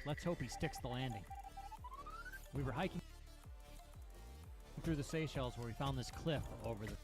Let's hope he sticks the landing. We were hiking through the Seychelles where we found this cliff over the...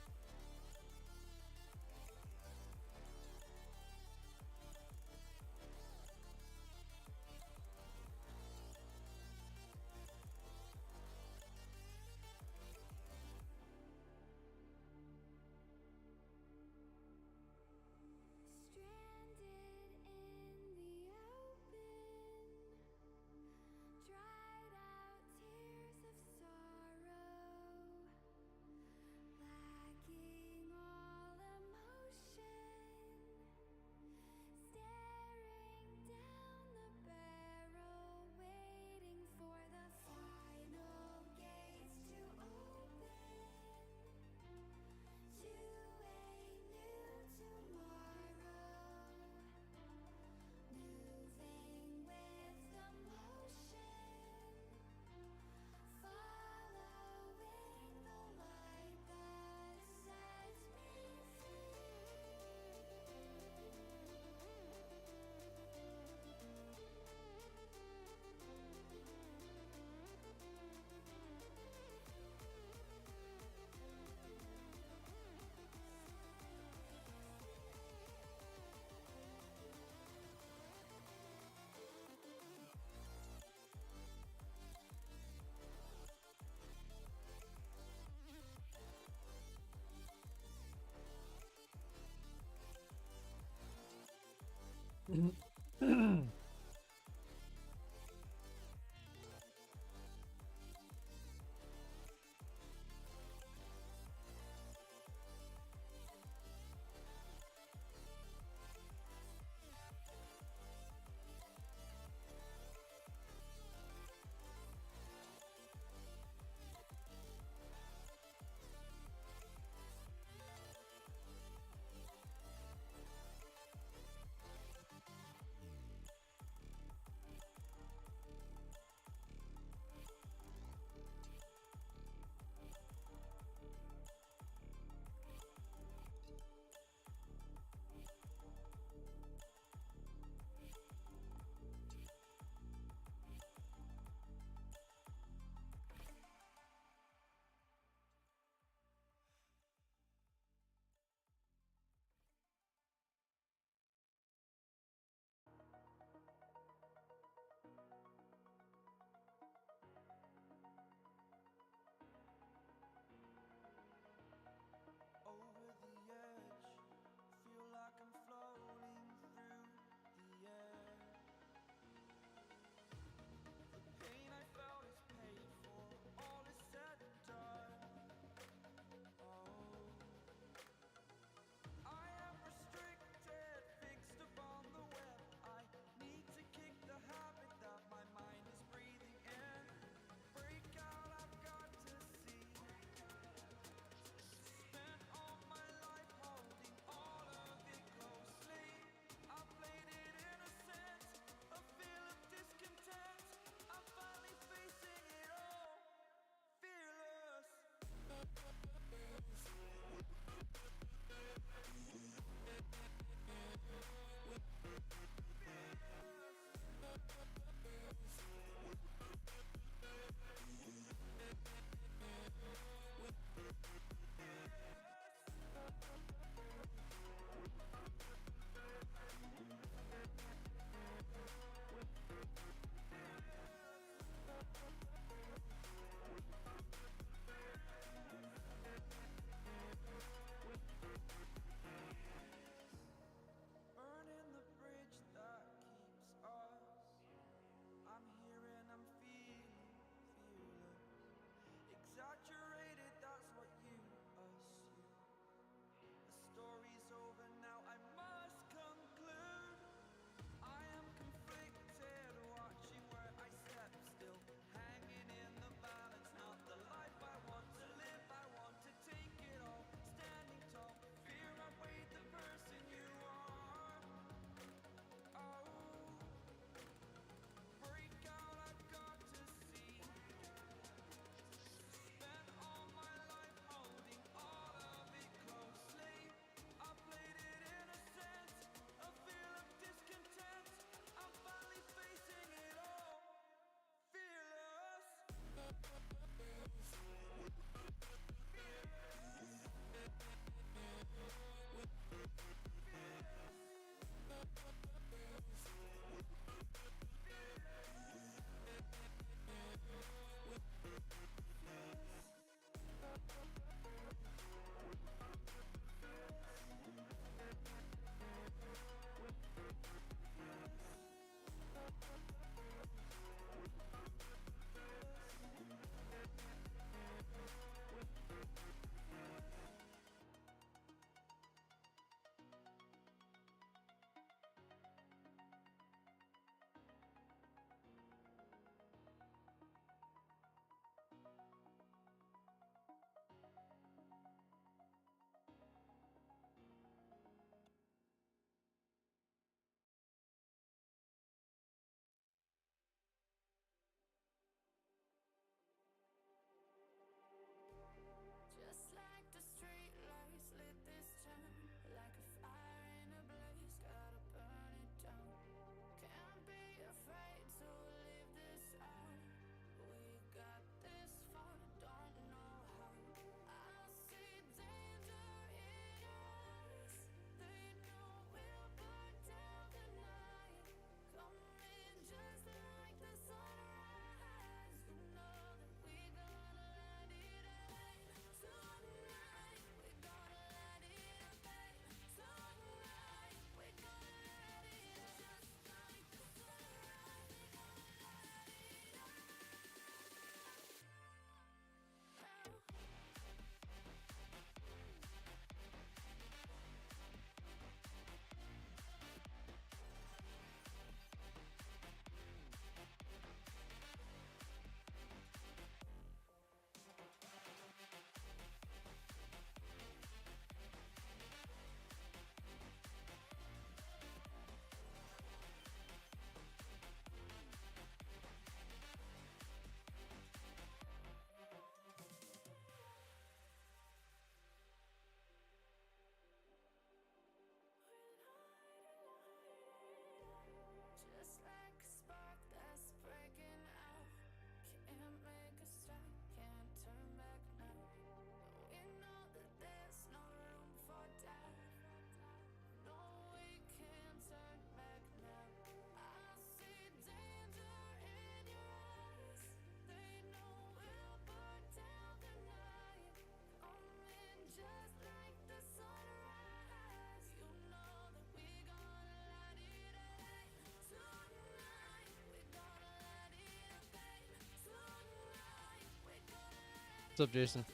What's up, Jason?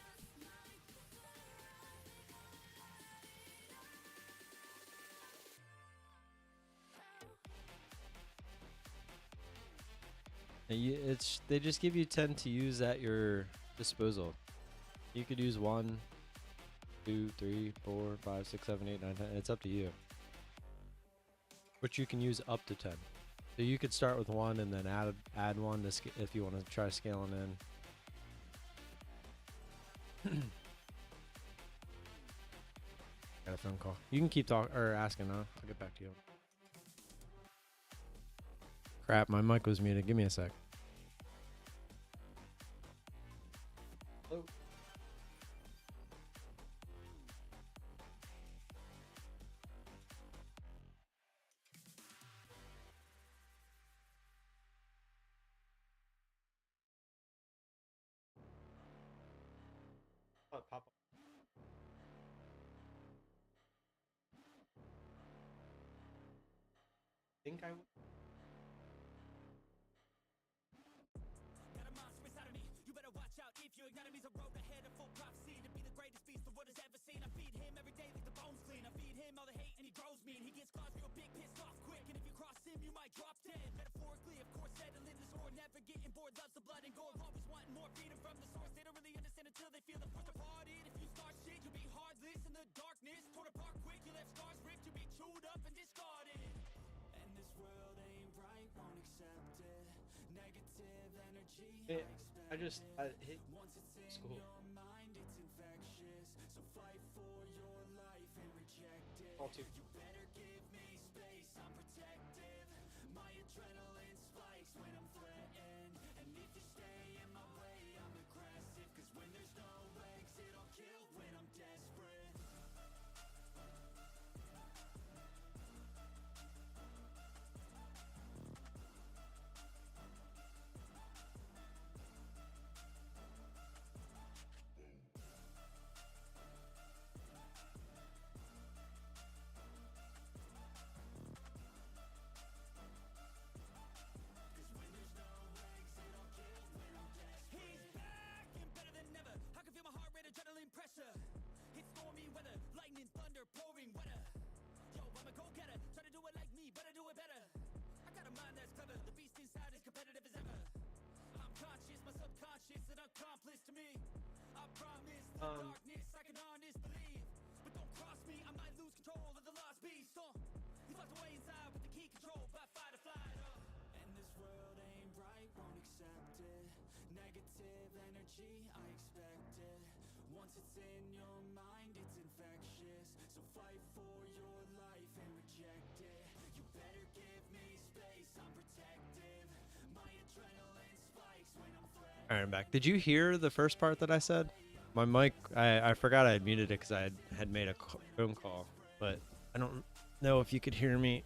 They just give you 10 to use at your disposal. You could use 1, 2, 3, 4, 5, 6, 7, 8, 9, 10. It's up to you. But you can use up to 10. So you could start with 1 and then add 1 to if you want to try scaling in. Got a phone call. You can keep talking or asking. I'll get back to you. Crap, my mic was muted. Give me a sec. Hello. Pop up. Think I would. I hit school. All two. All right, I'm back. Did you hear the first part that I said? My mic, I forgot I had muted it because I had made a phone call, but I don't know if you could hear me.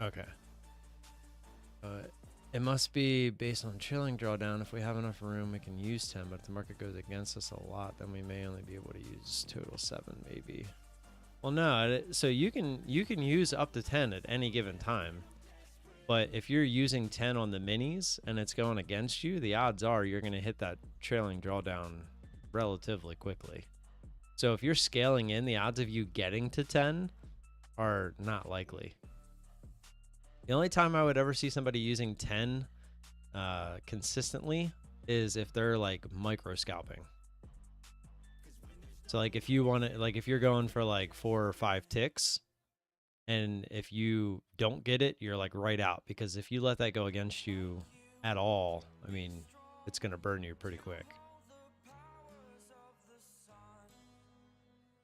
Okay. It must be based on trailing drawdown. If we have enough room, we can use 10, but if the market goes against us a lot, then we may only be able to use total 7, maybe. Well, no, so you can use up to 10 at any given time. But if you're using 10 on the minis and it's going against you, the odds are you're going to hit that trailing drawdown relatively quickly. So if you're scaling in, the odds of you getting to 10 are not likely. The only time I would ever see somebody using 10 consistently is if they're like micro scalping. So like if you want to, like if you're going for like 4 or 5 ticks, and if you don't get it, you're like right out, because if you let that go against you at all, I mean, it's going to burn you pretty quick.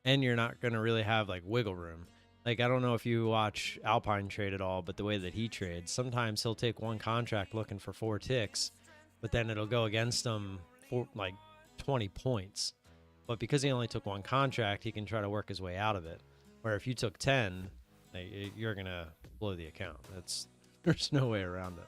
And you're not going to really have like wiggle room. Like, I don't know if you watch Alpine trade at all, but the way that he trades, sometimes he'll take one contract looking for 4 ticks, but then it'll go against him for like 20 points. But because he only took one contract, he can try to work his way out of it. Where if you took 10, you're going to blow the account. There's no way around it.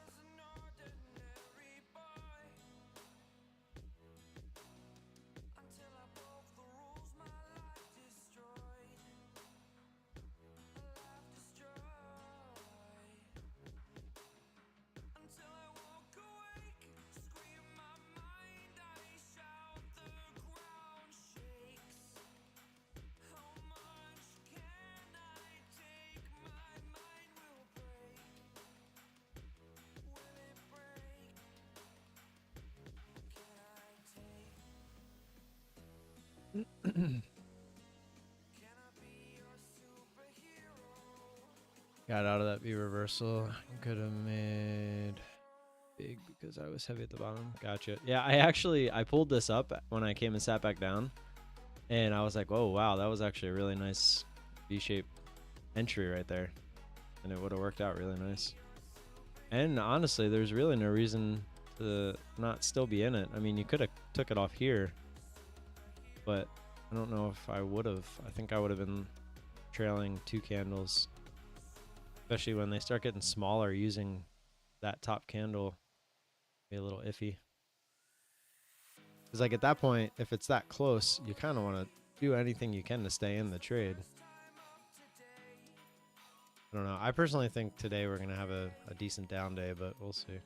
Got out of that V reversal. Could have made big because I was heavy at the bottom. Gotcha. Yeah, I pulled this up when I came and sat back down, and I was like, "Whoa, wow, that was actually a really nice V-shaped entry right there," and it would have worked out really nice. And honestly, there's really no reason to not still be in it. I mean, you could have took it off here, but I don't know if I would have. I think I would have been trailing 2 candles, especially when they start getting smaller. Using that top candle be a little iffy. Because like at that point, if it's that close, you kind of want to do anything you can to stay in the trade. I don't know. I personally think today we're going to have a decent down day, but we'll see.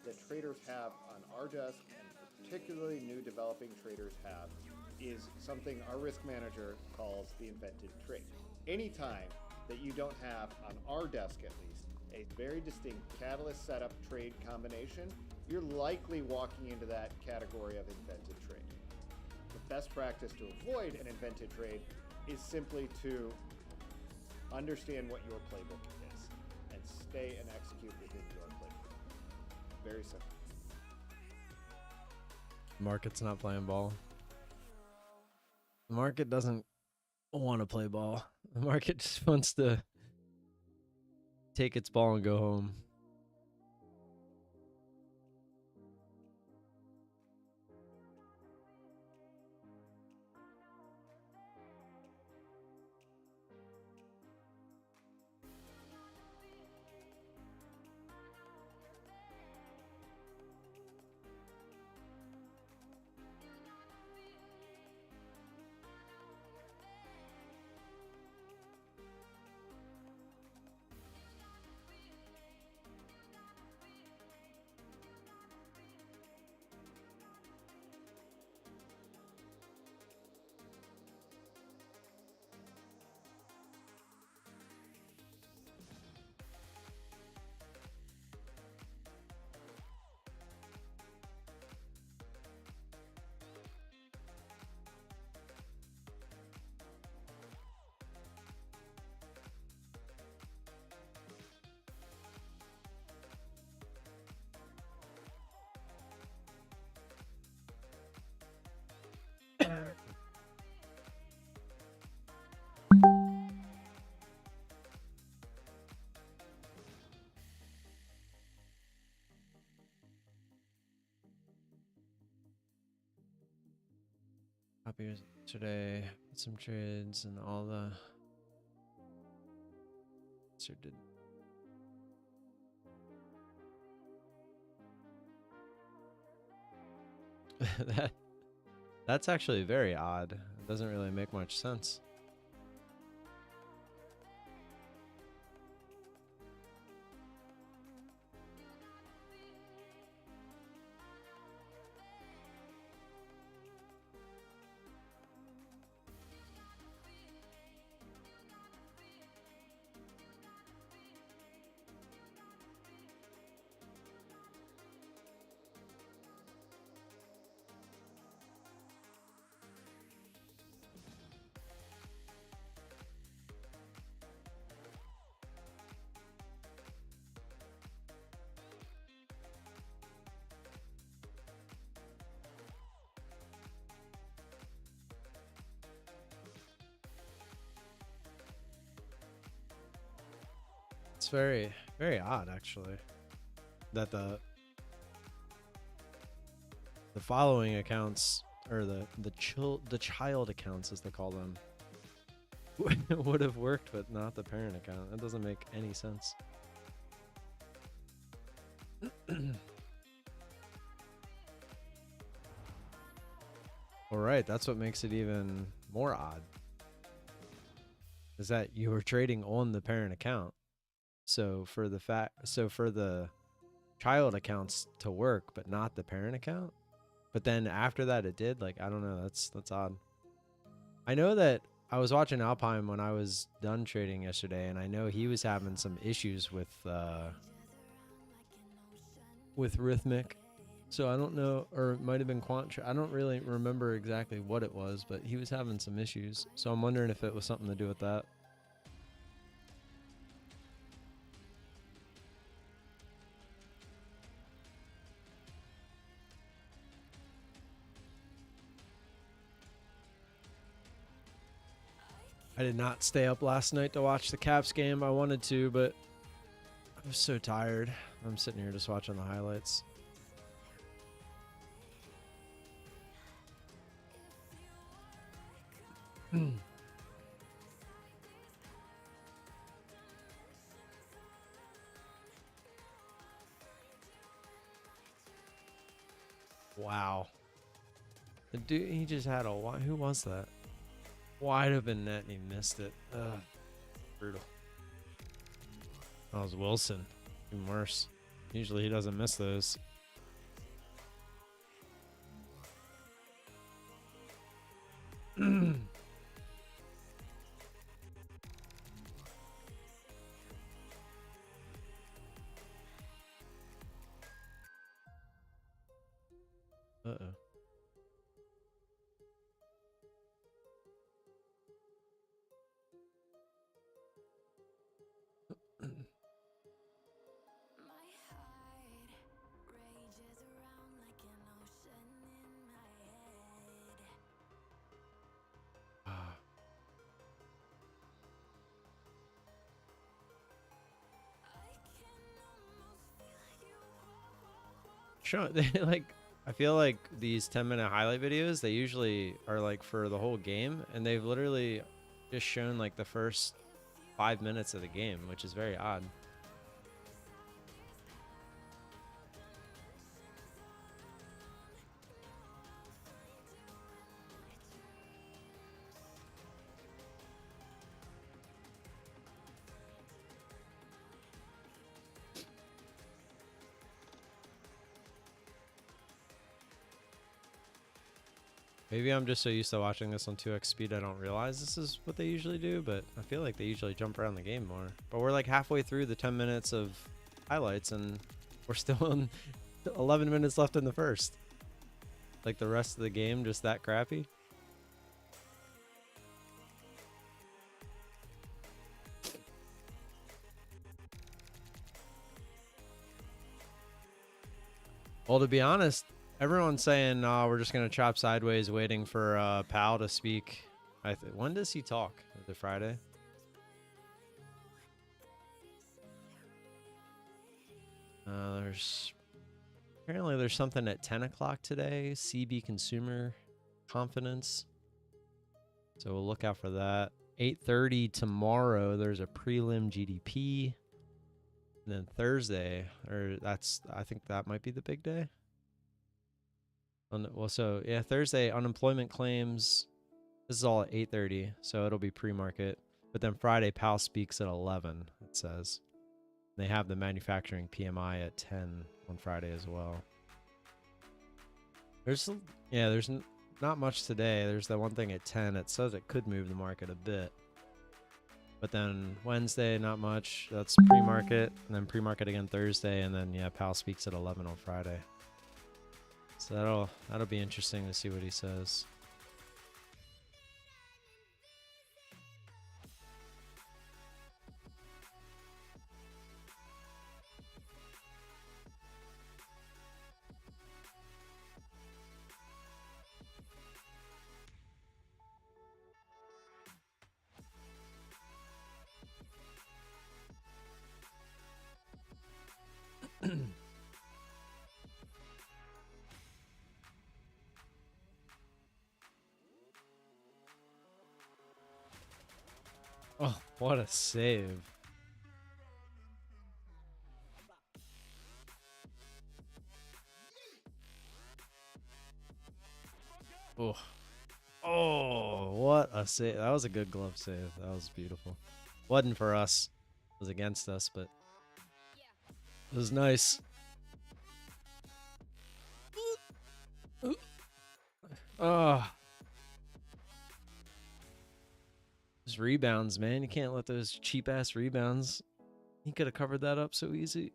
That traders have on our desk, and particularly new developing traders have, is something our risk manager calls the invented trade. Anytime that you don't have, on our desk at least, a very distinct catalyst setup trade combination, you're likely walking into that category of invented trade. The best practice to avoid an invented trade is simply to understand what your playbook is and stay and execute within your playbook. Very simple. Market's not playing ball. The market doesn't want to play ball. The market just wants to take its ball and go home. Copies today, put some trades and all the did. That's actually very odd. It doesn't really make much sense. It's very, very odd, actually, that the following accounts, or the child accounts, as they call them, would have worked, but not the parent account. That doesn't make any sense. All right, that's what makes it even more odd. Is that you were trading on the parent account. So for the child accounts to work, but not the parent account. But then after that, it did. Like, I don't know. That's odd. I know that I was watching Alpine when I was done trading yesterday, and I know he was having some issues with Rhythmic. So I don't know, or it might have been I don't really remember exactly what it was, but he was having some issues. So I'm wondering if it was something to do with that. I did not stay up last night to watch the Caps game. I wanted to, but I was so tired. I'm sitting here just watching the highlights. Wow. The dude, he just had a who was that? Wide open net and he missed it. Ugh. Brutal. That was Wilson. Even worse. Usually he doesn't miss those. Uh-oh. Sure, they like. I feel like these 10-minute highlight videos, they usually are like for the whole game, and they've literally just shown like the first 5 minutes of the game, which is very odd. Maybe I'm just so used to watching this on 2x speed I don't realize this is what they usually do, but I feel like they usually jump around the game more. But we're like halfway through the 10 minutes of highlights and we're still on 11 minutes left in the first. Like the rest of the game just that crappy. Well, to be honest, everyone's saying, we're just going to chop sideways waiting for Pal to speak. When does he talk? Is it Friday? Apparently there's something at 10 o'clock today. CB Consumer Confidence. So we'll look out for that. 8:30 tomorrow, there's a prelim GDP. And then Thursday, I think that might be the big day. Thursday, unemployment claims. This is all at 8:30, so it'll be pre-market. But then Friday, Powell speaks at 11, it says. They have the manufacturing PMI at 10 on Friday as well. There's not much today. There's that one thing at 10. It says it could move the market a bit. But then Wednesday, not much. That's pre-market. And then pre-market again Thursday. And then, Powell speaks at 11 on Friday. So that'll be interesting to see what he says. Oh, what a save. Oh, what a save. That was a good glove save. That was beautiful. Wasn't for us. It was against us, but it was nice. Oh. Those rebounds, man. You can't let those cheap ass rebounds. He could have covered that up so easy.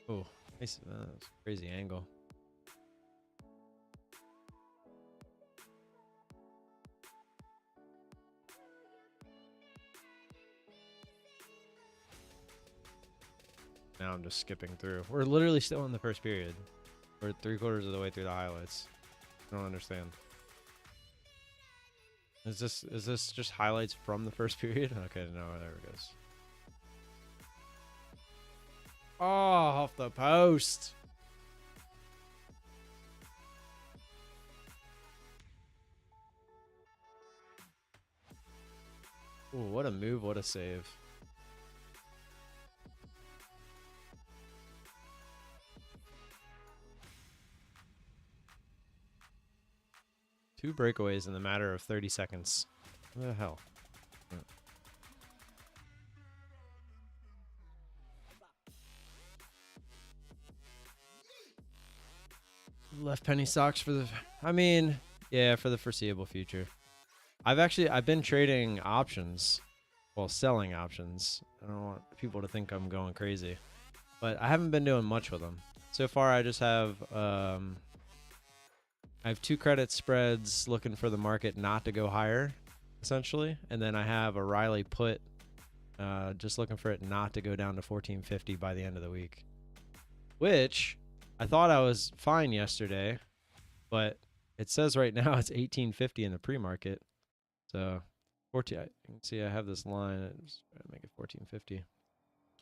Oh, nice. That's a crazy angle. Now I'm just skipping through. We're literally still in the first period. We're 3/4 of the way through the highlights. I don't understand. Is this just highlights from the first period? Okay, no, there it goes. Oh, off the post. Ooh, what a move, what a save. Two breakaways in the matter of 30 seconds. What the hell? Left penny stocks for the... I mean, yeah, for the foreseeable future. I've been trading options. Well, selling options. I don't want people to think I'm going crazy. But I haven't been doing much with them. So far, I just have... I have 2 credit spreads looking for the market not to go higher, essentially. And then I have a Riley put just looking for it not to go down to 1450 by the end of the week. Which I thought I was fine yesterday, but it says right now it's 1850 in the pre-market. So 14, you can see I have this line. I'm just trying to make it 1450.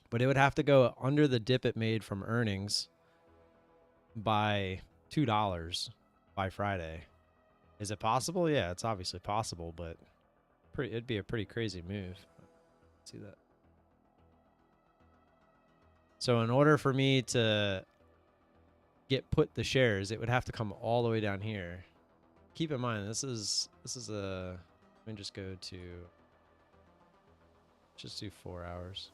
But it would have to go under the dip it made from earnings by $2 by Friday. Is it possible? Yeah, it's obviously possible, but it'd be a pretty crazy move. See that? So in order for me to get put the shares, it would have to come all the way down here. Keep in mind, this is a... Let me just go to... Just do 4 hours.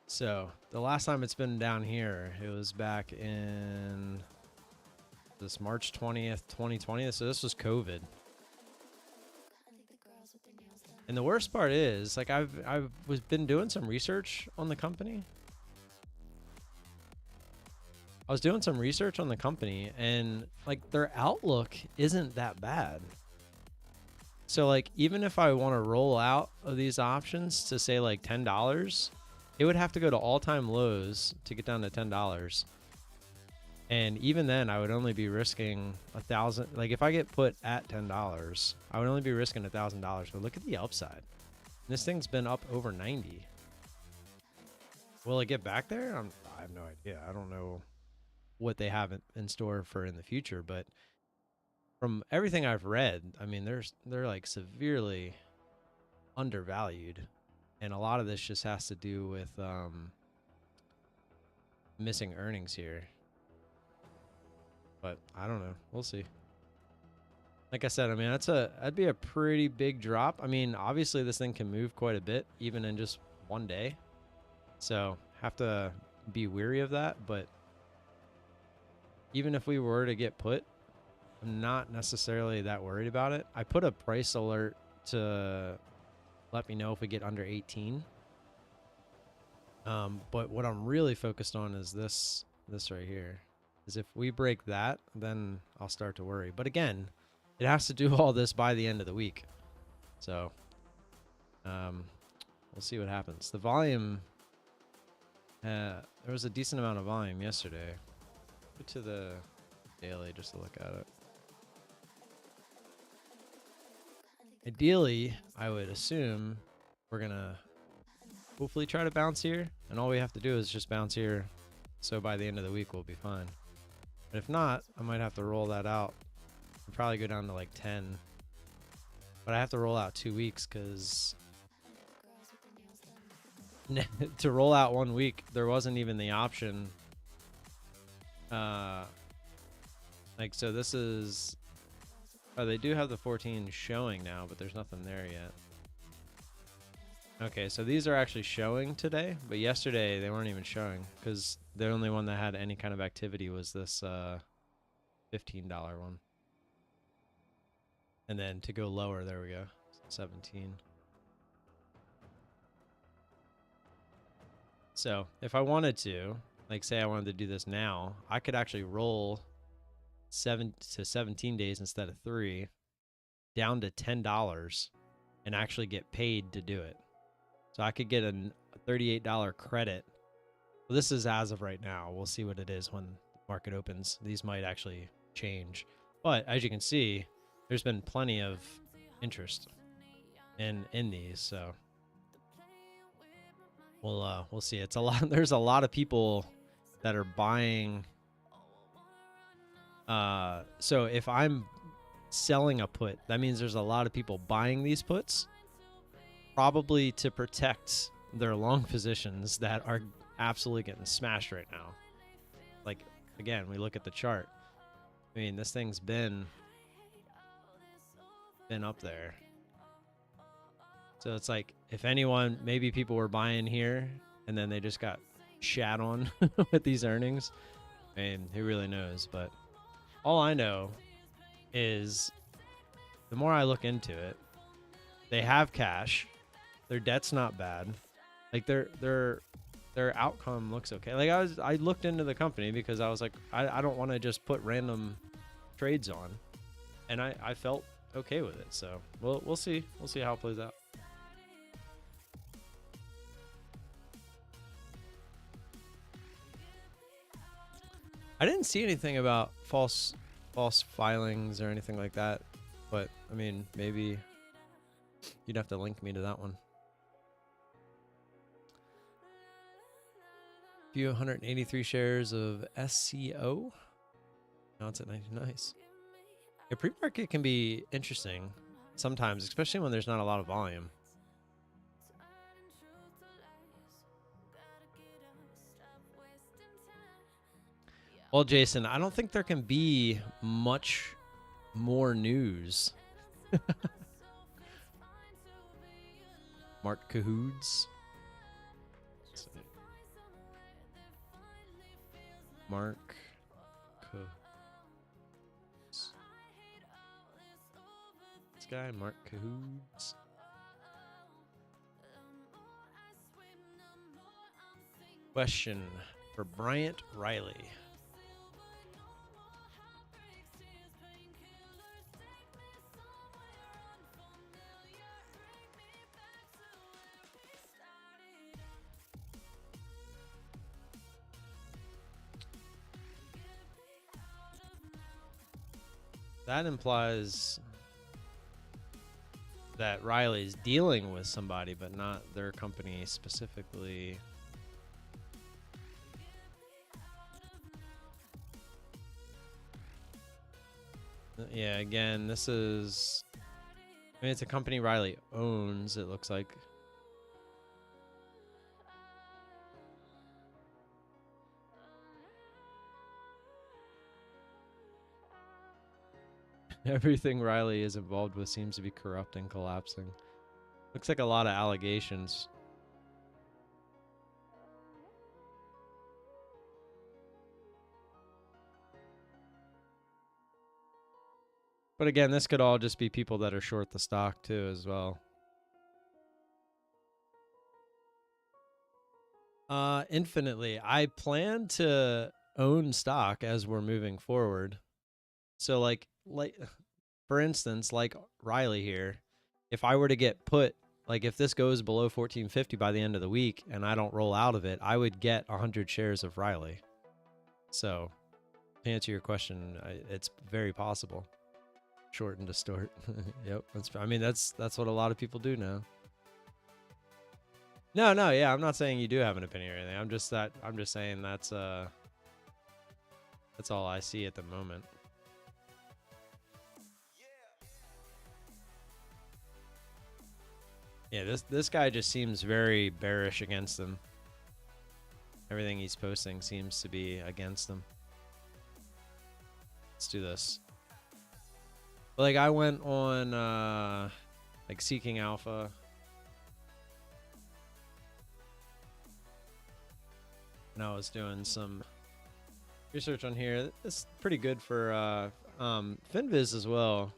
So the last time it's been down here, it was back in this March 20th, 2020. So this was COVID. And the worst part is, like, I've been doing some research on the company. I was doing some research on the company, and like their outlook isn't that bad. So like even if I want to roll out of these options to say like $10, it would have to go to all-time lows to get down to $10. And even then, I would only be risking $1,000. Like if I get put at $10, I would only be risking $1,000. But look at the upside. This thing's been up over 90. Will it get back there? I have no idea. I don't know what they have in store for in the future. But from everything I've read, I mean, they're like severely undervalued. And a lot of this just has to do with missing earnings here. But I don't know. We'll see. Like I said, I mean, that'd be a pretty big drop. I mean, obviously this thing can move quite a bit, even in just one day. So have to be weary of that. But even if we were to get put, I'm not necessarily that worried about it. I put a price alert to let me know if we get under 18. But what I'm really focused on is this right here. Is if we break that, then I'll start to worry. But again, it has to do all this by the end of the week. So we'll see what happens. The volume, there was a decent amount of volume yesterday. Go to the daily just to look at it. Ideally, I would assume we're going to hopefully try to bounce here. And all we have to do is just bounce here. So by the end of the week, we'll be fine. But if not, I might have to roll that out. I'll probably go down to like 10. But I have to roll out 2 weeks because to roll out 1 week, there wasn't even the option. Like, so this is... Oh, they do have the 14 showing now, but there's nothing there yet. Okay, so these are actually showing today, but yesterday they weren't even showing because the only one that had any kind of activity was this $15 one. And then to go lower, there we go, 17. So if I wanted to, like say I wanted to do this now, I could actually roll 7 to 17 days instead of 3 down to $10 and actually get paid to do it. So I could get a $38 credit. Well, this is as of right now. We'll see what it is when the market opens. These might actually change. But as you can see, there's been plenty of interest in these. So we'll see. It's a lot. There's a lot of people that are buying. So if I'm selling a put, that means there's a lot of people buying these puts, probably to protect their long positions that are absolutely getting smashed right now. Like, again, we look at the chart. I mean, this thing's been up there. So it's like, if anyone, maybe people were buying here and then they just got shat on with these earnings. I mean, who really knows? But all I know is the more I look into it, they have cash. Their debt's not bad. Like their outcome looks okay. Like I looked into the company because I was like, I don't want to just put random trades on, and I felt okay with it. So we'll see how it plays out. I didn't see anything about false filings or anything like that, but I mean, maybe you'd have to link me to that one. Few 183 shares of SCO. Now it's at 90. Nice. A pre-market can be interesting sometimes, especially when there's not a lot of volume. Well, Jason, I don't think there can be much more news. Mark Cahoods. Mark Cahoods. This guy, Mark Cahoods. Question for Bryant Riley. That implies that Riley's dealing with somebody, but not their company specifically. Yeah, again, this is... I mean, it's a company Riley owns, it looks like. Everything Riley is involved with seems to be corrupt and collapsing. Looks like a lot of allegations. But again, this could all just be people that are short the stock too as well. Infinitely. I plan to own stock as we're moving forward. So like for instance, like Riley here, if I were to get put, like if this goes below 1450 by the end of the week and I don't roll out of it, I would get 100 shares of Riley. So to answer your question, it's very possible. Short and distort. Yep. I mean, that's what a lot of people do now. No, yeah, I'm not saying you do have an opinion or anything. I'm just saying that's all I see at the moment. Yeah, this guy just seems very bearish against them. Everything he's posting seems to be against them. Let's do this. Like I went on like Seeking Alpha. and I was doing some research on here. It's pretty good for FinViz as well.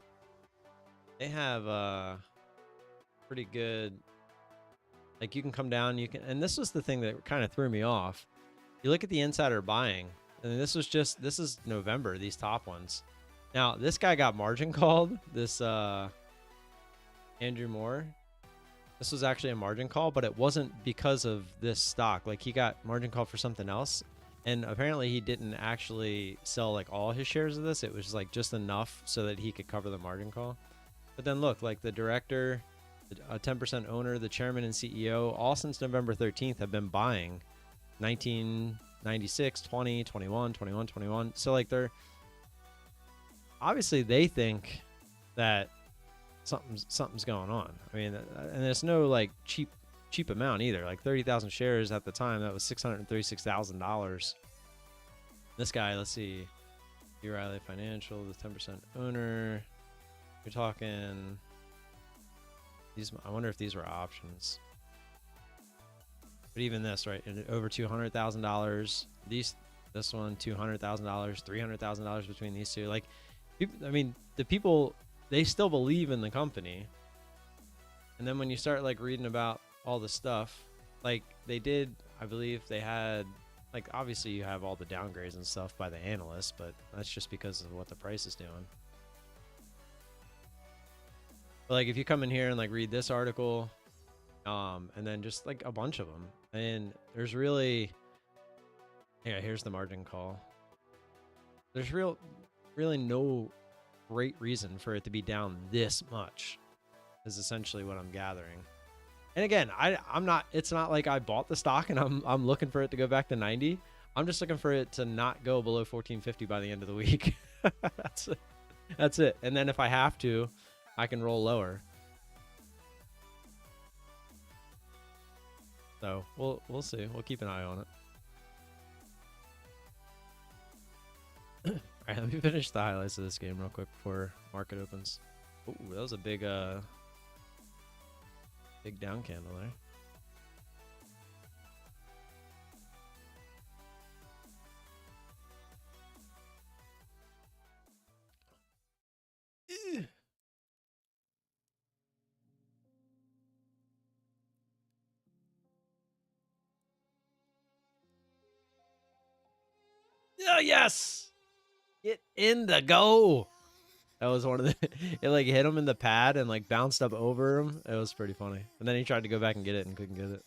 They have pretty good, like you can come down, you can, and this was the thing that kind of threw me off. You look at the insider buying, and this is November, these top ones. Now, this guy got margin called, this Andrew Moore. This was actually a margin call, but it wasn't because of this stock. Like, he got margin called for something else, and apparently he didn't actually sell like all his shares of this. It was like just enough so that he could cover the margin call. But then look, like the director, a 10% owner, the chairman and CEO, all since November 13th have been buying 1996, 20, 21, 21, 21. So like they're obviously, they think that something's going on. I mean, and there's no like cheap amount either. Like 30,000 shares at the time, that was $636,000. This guy, let's see, B. Riley Financial, the 10% owner. You're talking these. I wonder if these were options. But even this, right, over $200,000. This one, $200,000, $300,000 between these two. Like, I mean, the people, they still believe in the company. And then when you start like reading about all the stuff, like they did, I believe they had, like, obviously you have all the downgrades and stuff by the analysts, but that's just because of what the price is doing. But like if you come in here and like read this article, and then just like a bunch of them, and there's really, yeah, here's the margin call. There's really no great reason for it to be down this much, is essentially what I'm gathering. And again, I'm not, it's not like I bought the stock and I'm looking for it to go back to 90. I'm just looking for it to not go below 1450 by the end of the week. That's it. And then if I have to, I can roll lower. So we'll see. We'll keep an eye on it. All right, let me finish the highlights of this game real quick before market opens. Ooh, that was a big down candle there. Oh, yes! Get in the go! That was one of the, it like hit him in the pad and like bounced up over him. It was pretty funny. And then he tried to go back and get it and couldn't get it.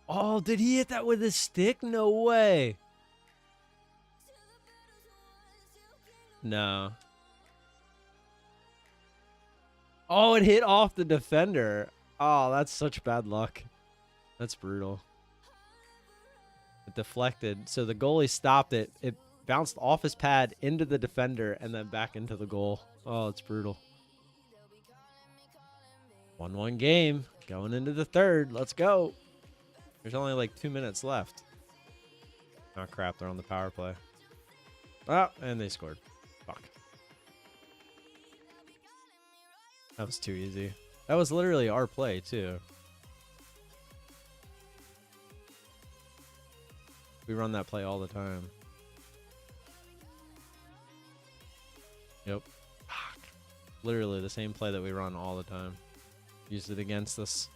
Oh, did he hit that with his stick? No way. No. Oh, it hit off the defender. Oh, that's such bad luck. That's brutal. It deflected. So the goalie stopped it. It bounced off his pad into the defender and then back into the goal. Oh, it's brutal. 1-1 game. Going into the third. Let's go. There's only like 2 minutes left. Oh, crap. They're on the power play. Ah, and they scored. Fuck. That was too easy. That was literally our play, too. We run that play all the time. Yep. Fuck. Literally the same play that we run all the time. Used it against us.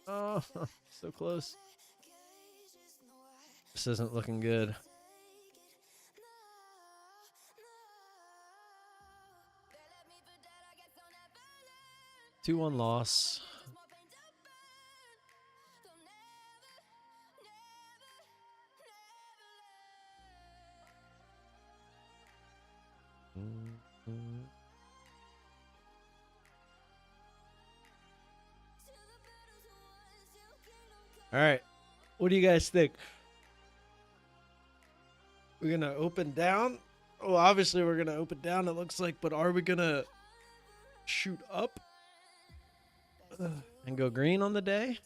Oh, so close. This isn't looking good. 2-1 loss. All right. What do you guys think? We're going to open down? Oh, obviously we're going to open down, it looks like, but are we going to shoot up and go green on the day?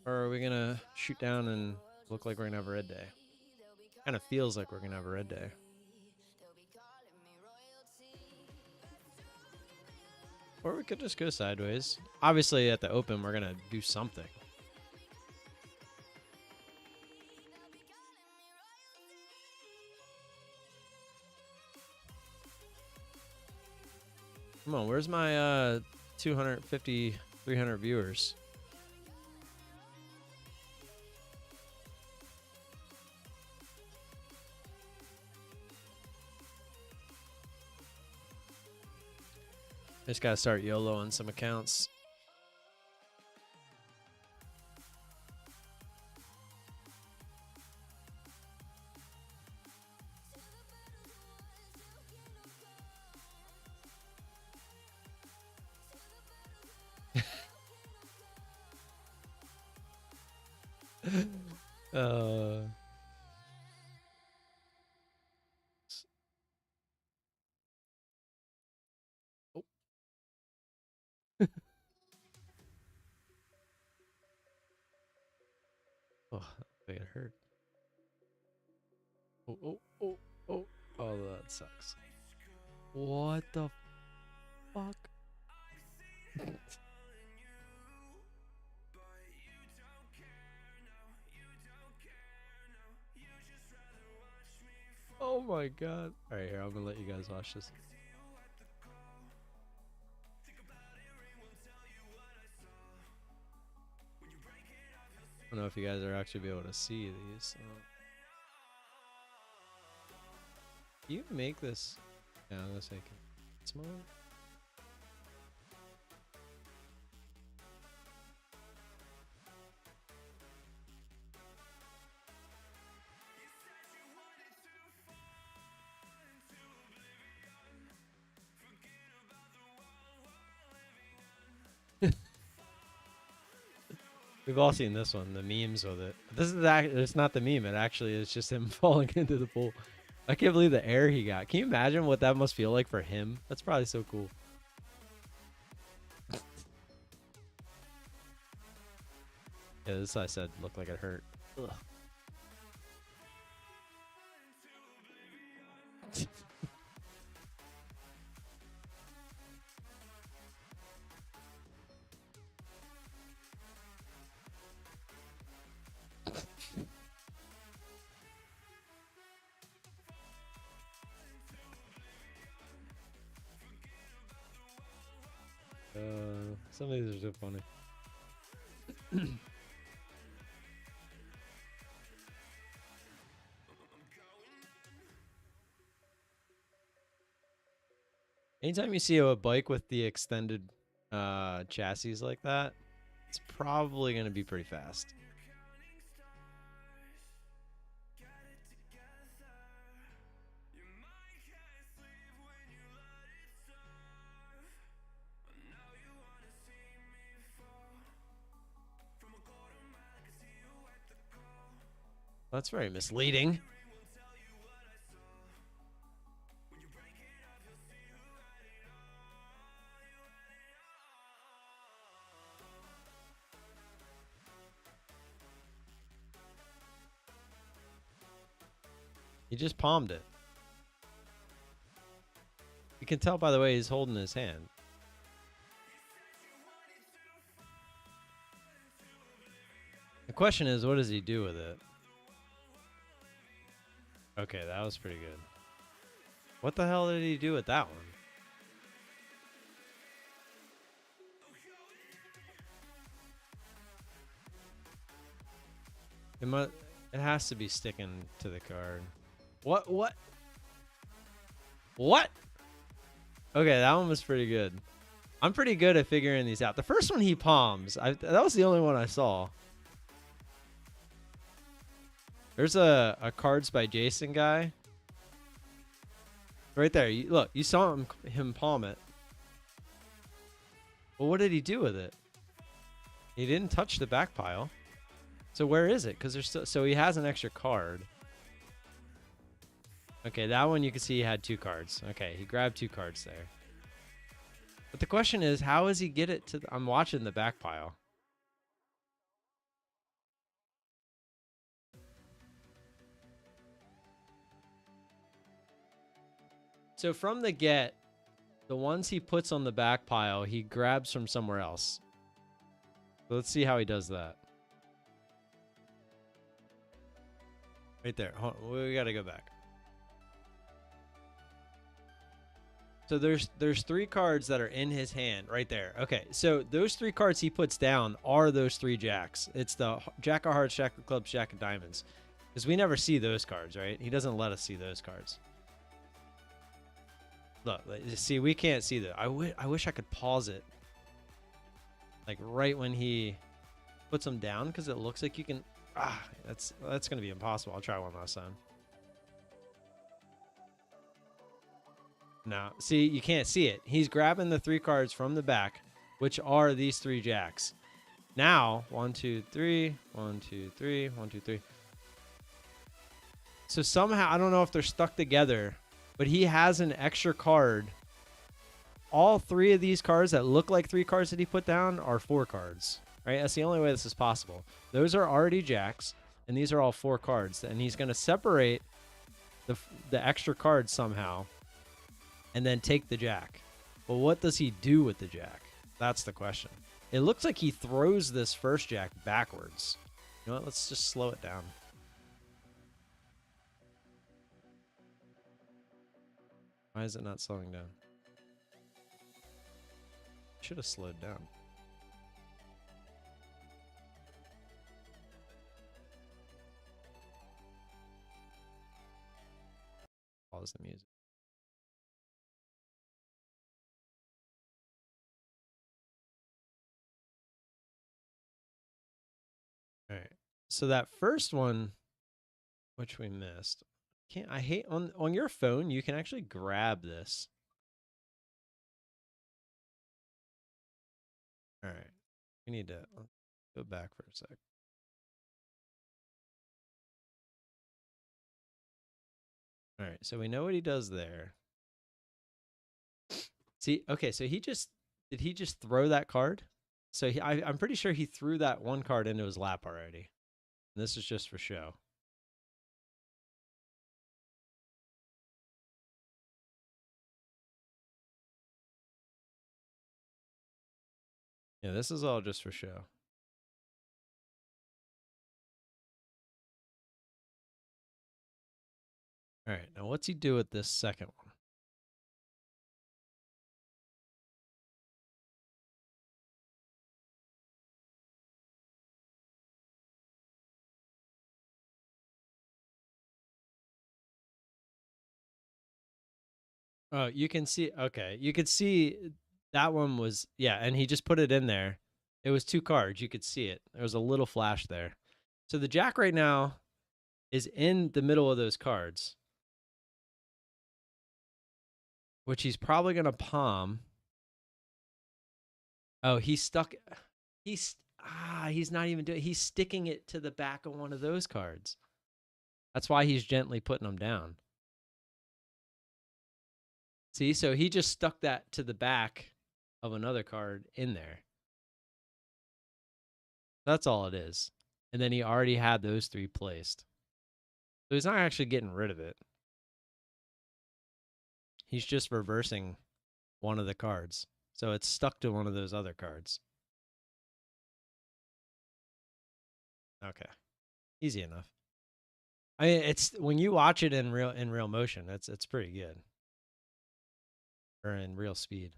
Or are we going to shoot down and look like we're going to have a red day? Kind of feels like we're going to have a red day. Or we could just go sideways. Obviously, at the open, we're going to do something. Come on, where's my 250, 300 viewers? Just gotta start YOLO on some accounts. uh, oh. Oh, that it hurt. Oh, oh, oh, oh. Oh, that sucks. What the fuck? Oh my god. Alright, here, I'm gonna let you guys watch this. I don't know if you guys are actually be able to see these. Can you make this? Yeah, I'm gonna say small. We've all seen this one, the memes with it. This is it's not the meme, it actually is just him falling into the pool. I can't believe the air he got. Can you imagine what that must feel like for him? That's probably so cool. Yeah, this I said looked like it hurt. Ugh. Some of these are so funny. Anytime you see a bike with the extended chassis like that, it's probably going to be pretty fast. That's very misleading. He just palmed it. You can tell by the way he's holding his hand. The question is, what does he do with it? Okay, that was pretty good. What the hell did he do with that one? It has to be sticking to the card. What? Okay, that one was pretty good. I'm pretty good at figuring these out. The first one he palms. That was the only one I saw. There's a Cards by Jason guy. Right there. Look, you saw him palm it. Well, what did he do with it? He didn't touch the back pile. So where is it? Because there's still, so he has an extra card. Okay, that one you can see he had 2 cards. Okay, he grabbed 2 cards there. But the question is, how does he get it to I'm watching the back pile. So from the get, the ones he puts on the back pile, he grabs from somewhere else. So let's see how he does that. Right there. Hold on, we got to go back. So there's 3 cards that are in his hand right there. Okay, so those 3 cards he puts down are those 3 jacks. It's the Jack of Hearts, Jack of Clubs, Jack of Diamonds. Because we never see those cards, right? He doesn't let us see those cards. Look, see, we can't see that. I wish I could pause it. Like right when he puts them down, because it looks like you can... that's going to be impossible. I'll try one last time. No, see, you can't see it. He's grabbing the 3 cards from the back, which are these 3 jacks. Now, 1, 2, 3, 1, 2, 3, 1, 2, 3. So somehow, I don't know if they're stuck together, but he has an extra card. All 3 of these cards that look like 3 cards that he put down are 4 cards, right? That's the only way this is possible. Those are already jacks, and these are all 4 cards. And he's going to separate the extra cards somehow and then take the jack. But what does he do with the jack? That's the question. It looks like he throws this first jack backwards. You know what? Let's just slow it down. Why is it not slowing down? Should have slowed down. Pause the music. All right. So that first one, which we missed, I hate on your phone. You can actually grab this. All right. We need to go back for a sec. All right. So we know what he does there. See, okay. So did he just throw that card? So I'm pretty sure he threw that 1 card into his lap already. And this is just for show. Yeah, this is all just for show. All right, now what's he do with this second one? Oh, you can see, okay, you could see that one was, yeah, and he just put it in there. It was 2 cards, you could see it. There was a little flash there. So the jack right now is in the middle of those cards, which he's probably going to palm. Oh, he's stuck. He's not even doing, he's sticking it to the back of one of those cards. That's why he's gently putting them down. See, so he just stuck that to the back of another card in there. That's all it is. And then he already had those 3 placed. So he's not actually getting rid of it. He's just reversing one of the cards. So it's stuck to one of those other cards. Okay. Easy enough. I mean, it's when you watch it in real motion, it's pretty good. Or in real speed.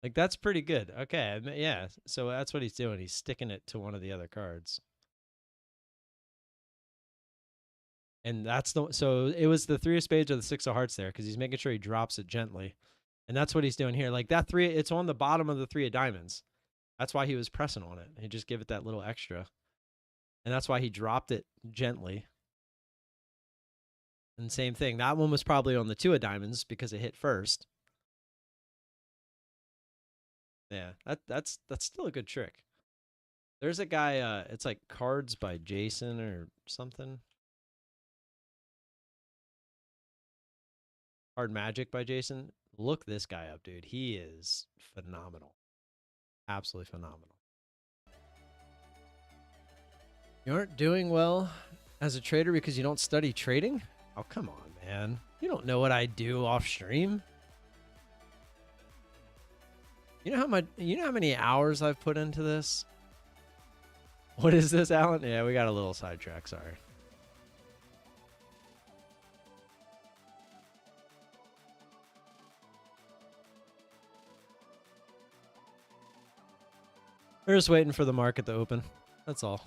Like, that's pretty good. Okay, yeah. So that's what he's doing. He's sticking it to one of the other cards. And that's so it was the 3 of spades or the 6 of hearts there, because he's making sure he drops it gently. And that's what he's doing here. Like that 3, it's on the bottom of the 3 of diamonds. That's why he was pressing on it. He just give it that little extra. And that's why he dropped it gently. And same thing. That one was probably on the 2 of diamonds because it hit first. Yeah, that's still a good trick. There's a guy, it's like Cards by Jason or something. Card Magic by Jason. Look this guy up, dude. He is phenomenal. Absolutely phenomenal. You aren't doing well as a trader because you don't study trading? Oh, come on, man. You don't know what I do off stream. You know how many hours I've put into this? What is this, Alan? Yeah, we got a little sidetrack, sorry. We're just waiting for the market to open. That's all.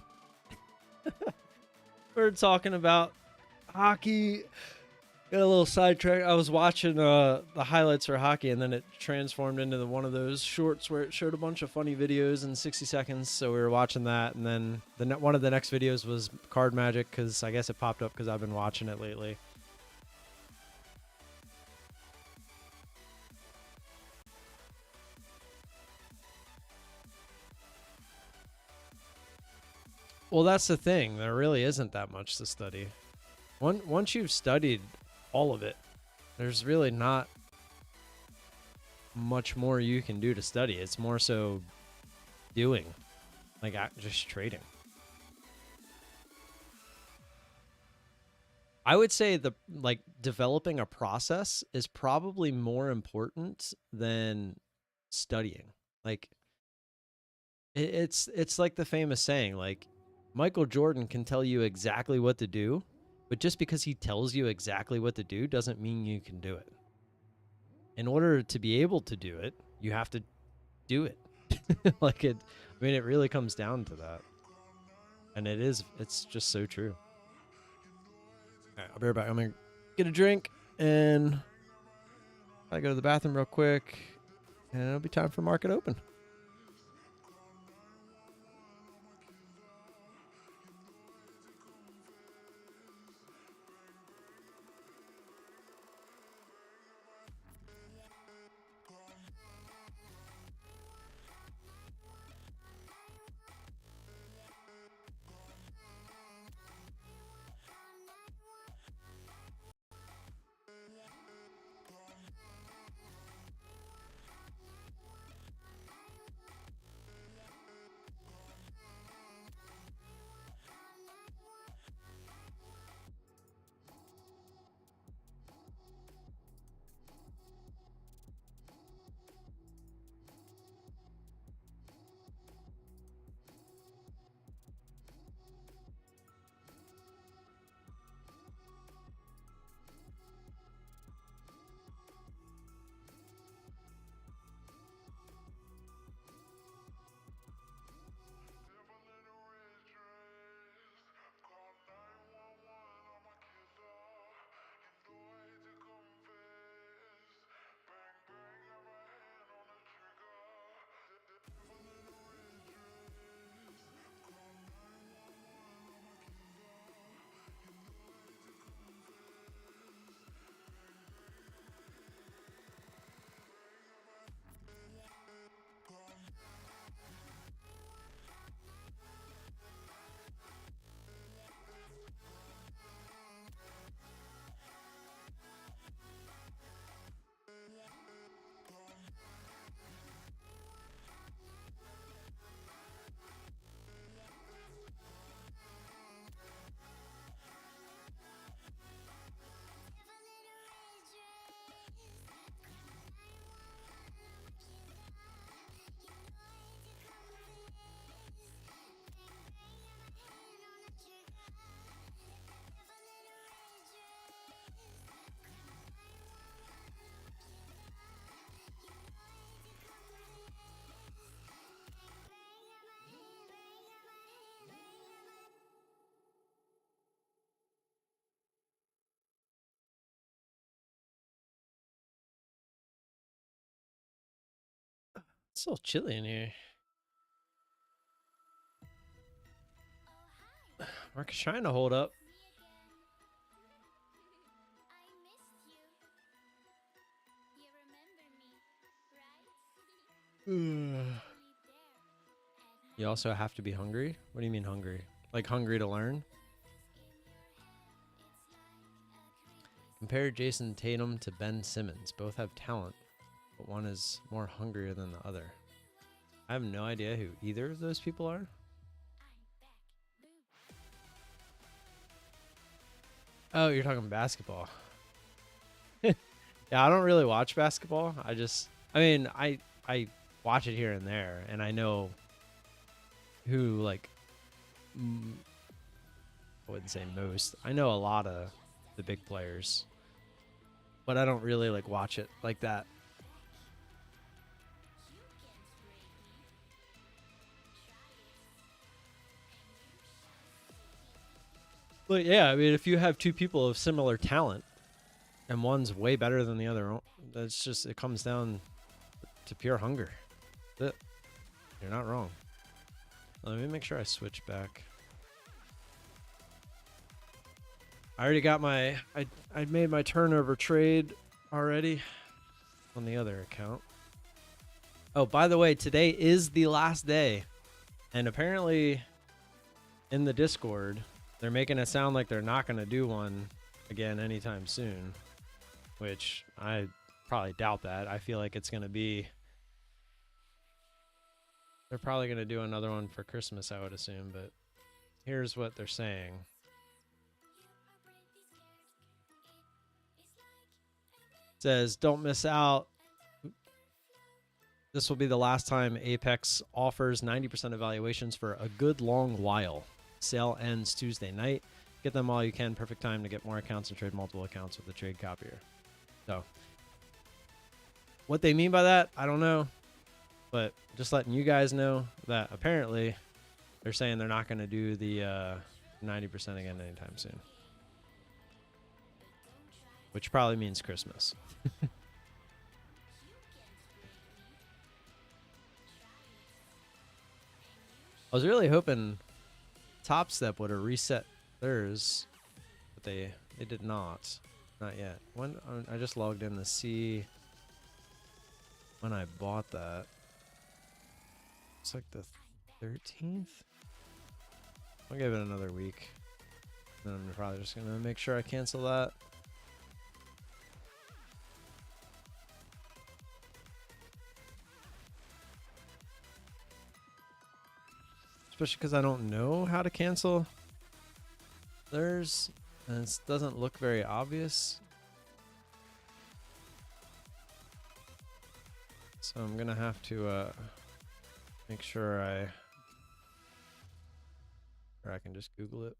We're talking about hockey. Got a little sidetrack. I was watching the highlights for hockey, and then it transformed into one of those shorts where it showed a bunch of funny videos in 60 seconds. So we were watching that, and then one of the next videos was Card Magic, because I guess it popped up because I've been watching it lately. Well, that's the thing. There really isn't that much to study. Once you've studied all of it, there's really not much more you can do to study. It's more so doing, like just trading. I would say developing a process is probably more important than studying. Like it's like the famous saying, like Michael Jordan can tell you exactly what to do, but just because he tells you exactly what to do doesn't mean you can do it. In order to be able to do it, you have to do it. It really comes down to that. And it's just so true. All right, I'll be right back. I'm going to get a drink and I go to the bathroom real quick, and it'll be time for market open. It's a little chilly in here. Market's trying to hold up. You also have to be hungry? What do you mean hungry? Like hungry to learn? Compare Jason Tatum to Ben Simmons. Both have talent, but one is more hungrier than the other. I have no idea who either of those people are. Oh, you're talking basketball. Yeah, I don't really watch basketball. I mean, I watch it here and there, and I know who, like, I wouldn't say most. I know a lot of the big players, but I don't really like watch it like that. But yeah, I mean, if you have two people of similar talent and one's way better than the other, that's just, it comes down to pure hunger. That's it. You're not wrong. Let me make sure I switch back. I already got my, I made my turnover trade already on the other account. Oh, by the way, today is the last day. And apparently in the Discord, they're making it sound like they're not going to do one again anytime soon, which I probably doubt that. I feel like it's going to be, they're probably going to do another one for Christmas, I would assume, but here's what they're saying. It says, don't miss out. This will be the last time Apex offers 90% evaluations for a good long while. Sale ends Tuesday night. Get them while you can. Perfect time to get more accounts and trade multiple accounts with the trade copier. So, what they mean by that, I don't know. But just letting you guys know that apparently they're saying they're not going to do the 90% again anytime soon. Which probably means Christmas. I was really hoping Top Step would have reset theirs, but they did not. Not yet. When I just logged in to see when I bought that. It's like the 13th. I'll give it another week. Then I'm probably just gonna make sure I cancel that. Especially because I don't know how to cancel theirs, and it doesn't look very obvious. So I'm gonna have to make sure or I can just Google it.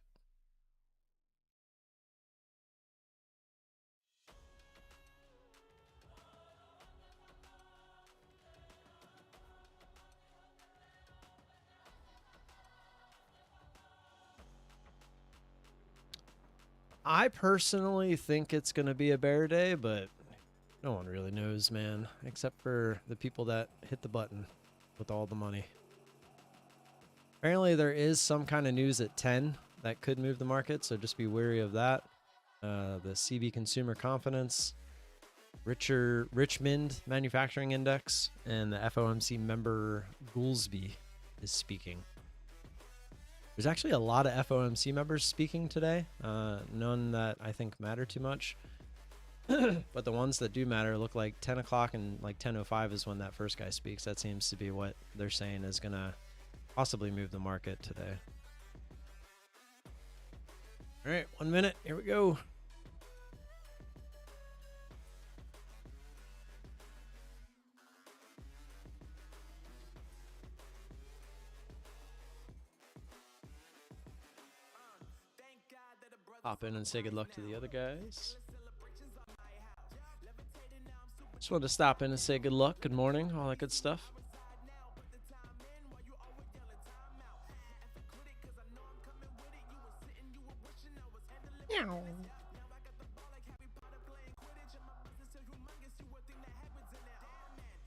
I personally think it's going to be a bear day, but no one really knows, man, except for the people that hit the button with all the money. Apparently there is some kind of news at 10 that could move the market, so just be wary of that. The CB Consumer Confidence, Richmond Manufacturing Index, and the FOMC member Goolsby is speaking. There's actually a lot of FOMC members speaking today. None that I think matter too much. But the ones that do matter look like 10 o'clock and like 10:05 is when that first guy speaks. That seems to be what they're saying is going to possibly move the market today. All right, 1 minute. Here we go. Hop in and say good luck to the other guys. Just wanted to stop in and say good luck, good morning, all that good stuff.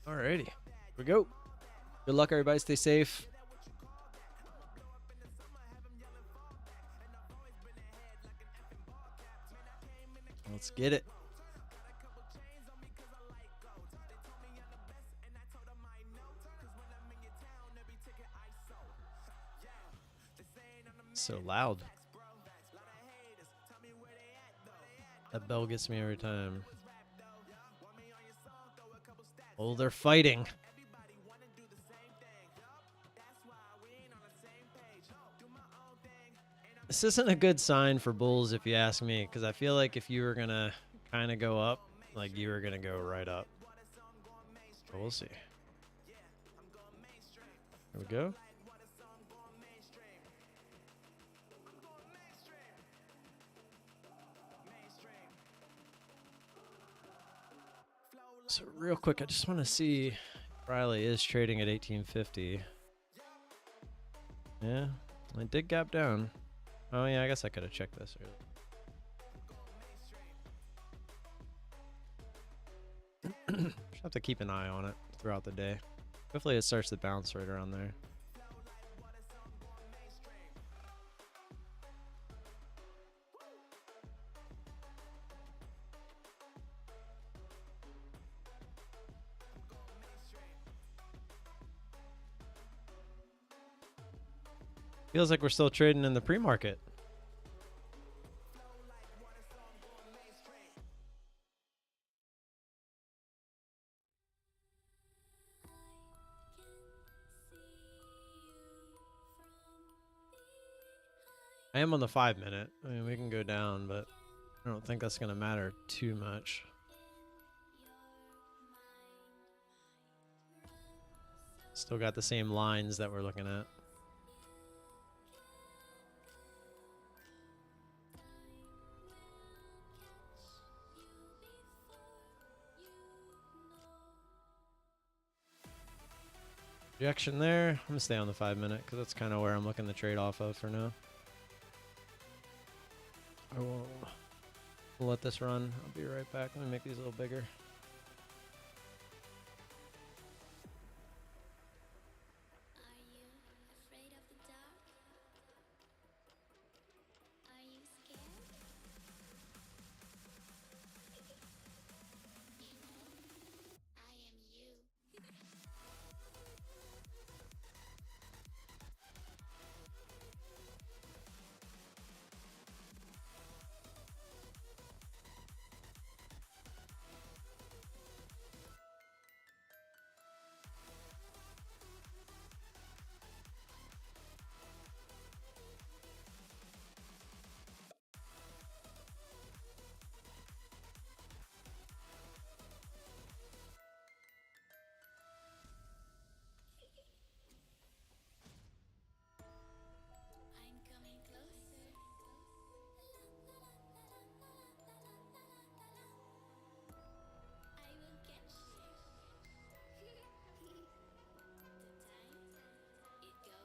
Alrighty, here we go. Good luck, everybody. Stay safe. Let's get it. So loud. That bell gets me every time. Oh, they're fighting. This isn't a good sign for bulls if you ask me, because I feel like if you were gonna kind of go up, like you were gonna go right up. But we'll see. Here we go. So real quick, I just want to see if Riley is trading at 1850. Yeah, I did gap down. Oh yeah, I guess I could have checked this earlier. Just have to keep an eye on it throughout the day. Hopefully it starts to bounce right around there. Feels like we're still trading in the pre-market. I am on the 5 minute. I mean, we can go down, but I don't think that's going to matter too much. Still got the same lines that we're looking at. Rejection there. I'm going to stay on the 5 minute because that's kind of where I'm looking to trade off of for now. I will let this run. I'll be right back. Let me make these a little bigger.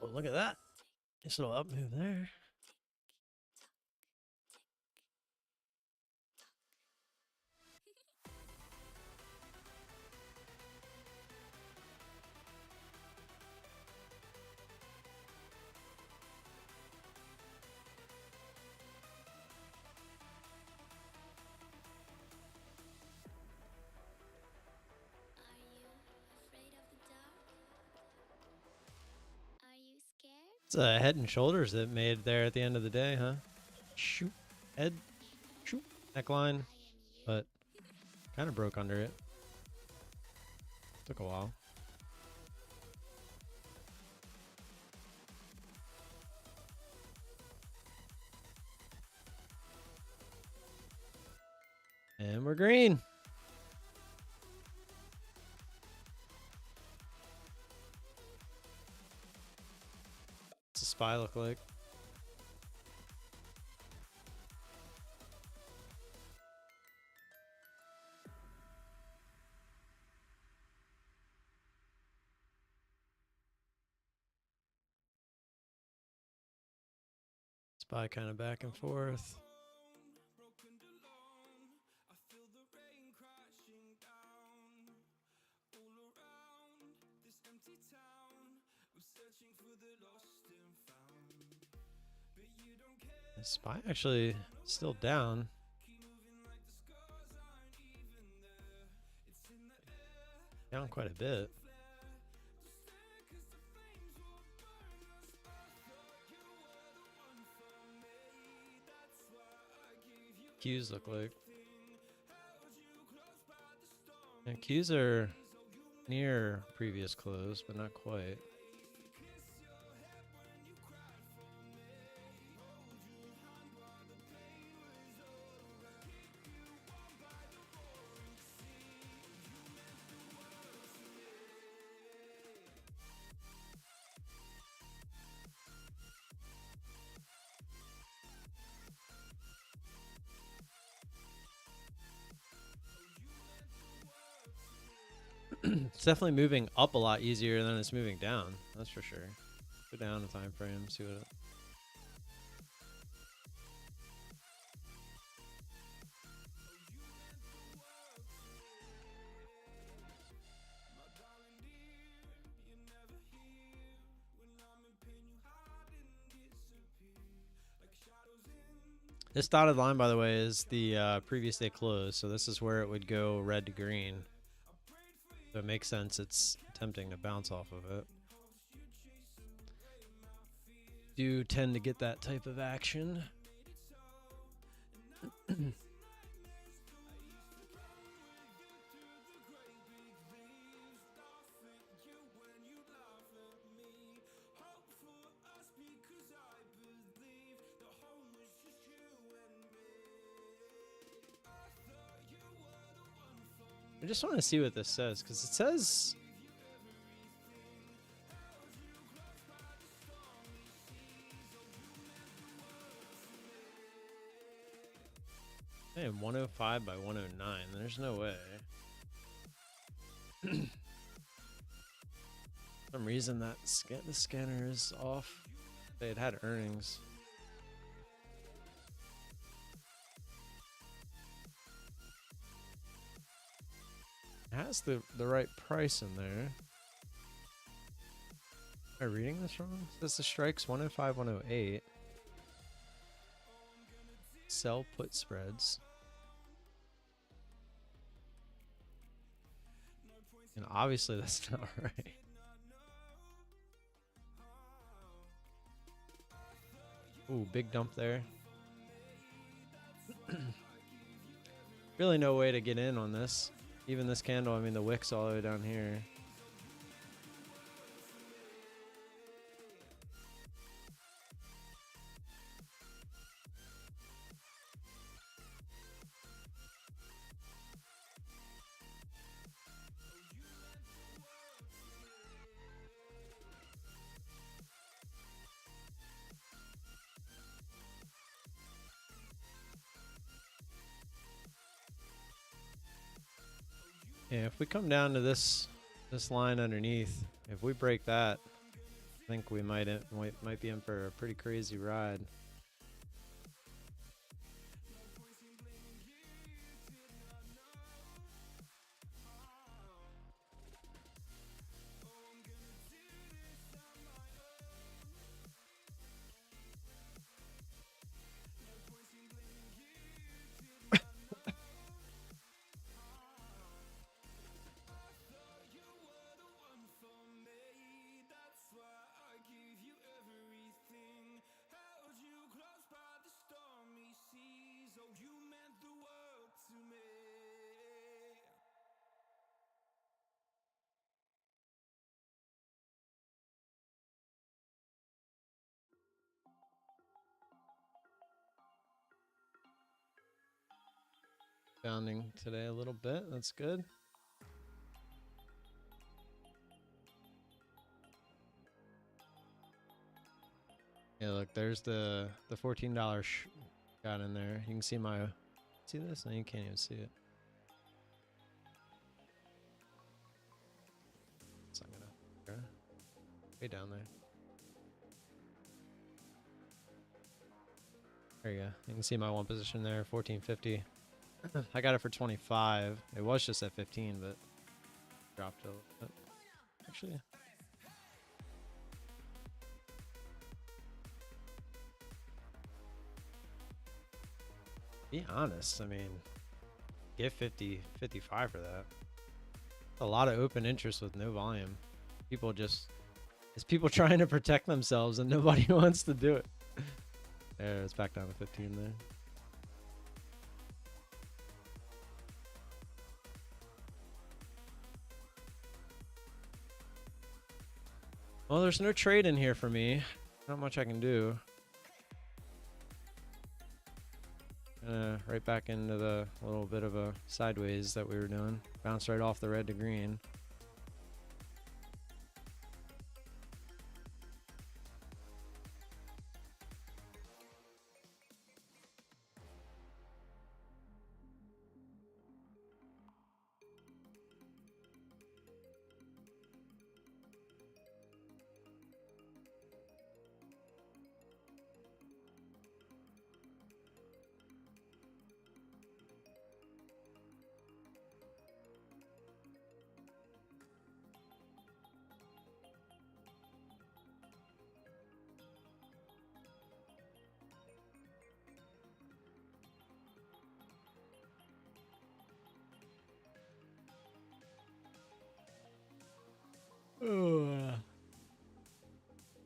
Oh, look at that. Nice little up move there. It's a head and shoulders that made there at the end of the day, huh? Shoot. Head. Shoot. Neckline. But kind of broke under it. Took a while. And we're green. What's the SPY look like? SPY kind of back and forth. SPY actually still down. Down quite a bit. Qs look like. And Qs are near previous close, but not quite. It's definitely moving up a lot easier than it's moving down. That's for sure. Go down a time frame, see what it. This dotted line, by the way, is the previous day close, so this is where it would go red to green. So it makes sense it's attempting to bounce off of it. Do tend to get that type of action. I just want to see what this says, because it says... Hey, 105 by 109. There's no way. For some reason that the scanner is off. They had earnings. It has the right price in there. Am I reading this wrong? This is strikes 105, 108. Sell put spreads. And obviously that's not right. Ooh, big dump there. Really no way to get in on this. Even this candle, I mean the wick's all the way down here. Yeah, if we come down to this line underneath, if we break that, I think we might be in for a pretty crazy ride. Bounding today a little bit. That's good. Yeah, look, there's the $14 got in there. You can see my... See this? No, you can't even see it. So I'm gonna... Way down there. There you go. You can see my one position there, 1450. I got it for 25. It was just at 15, but dropped a little bit. Actually, be honest. I mean, get 50, 55 for that. A lot of open interest with no volume. People just, it's people trying to protect themselves and nobody wants to do it. There, it's back down to 15 there. Well, there's no trade in here for me. Not much I can do. Right back into the little bit of a sideways that we were doing. Bounced right off the red to green.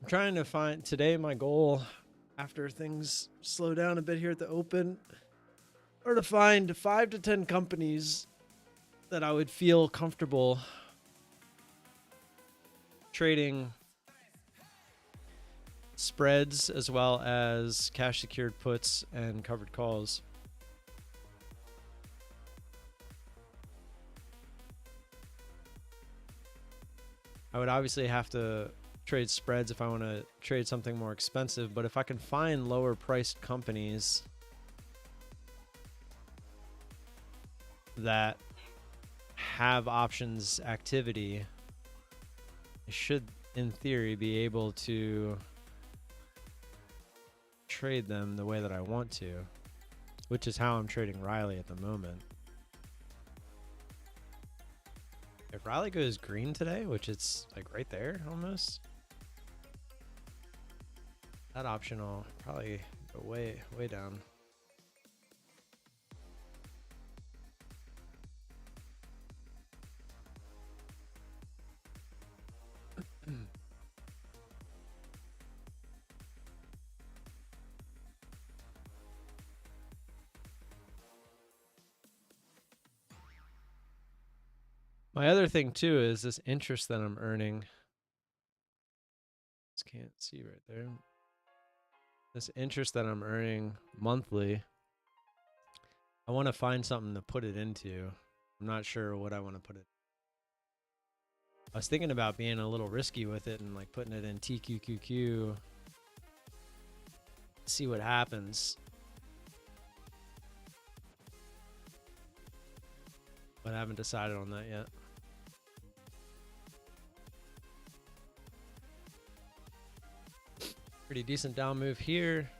I'm trying to find today. My goal, after things slow down a bit here at the open, are to find 5 to 10 companies that I would feel comfortable trading spreads as well as cash secured puts and covered calls. I would obviously have to trade spreads if I want to trade something more expensive, but if I can find lower priced companies that have options activity, I should in theory be able to trade them the way that I want to, which is how I'm trading Riley at the moment. If Riley goes green today, which it's like right there almost, that option will probably go way down. My other thing too is this interest that I'm earning. Just can't see right there. This interest that I'm earning monthly, I want to find something to put it into. I'm not sure what I want to put it. I was thinking about being a little risky with it and like putting it in TQQQ. See what happens. But I haven't decided on that yet. Pretty decent down move here.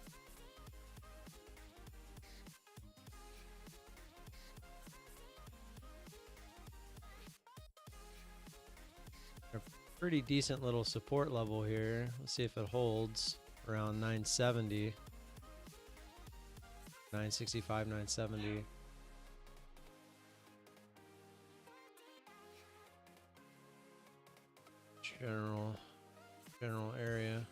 A pretty decent little support level here. Let's see if it holds around 970. 965, 970. General area.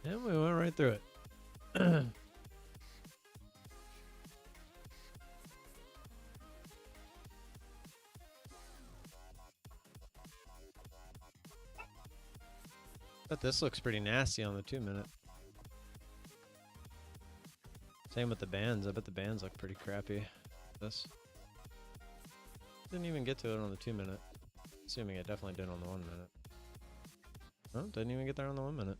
Yeah, we went right through it. But this looks pretty nasty on the 2-minute. Same with the bands. I bet the bands look pretty crappy. This didn't even get to it on the 2-minute. Assuming it definitely did on the 1-minute. Oh, didn't even get there on the 1-minute.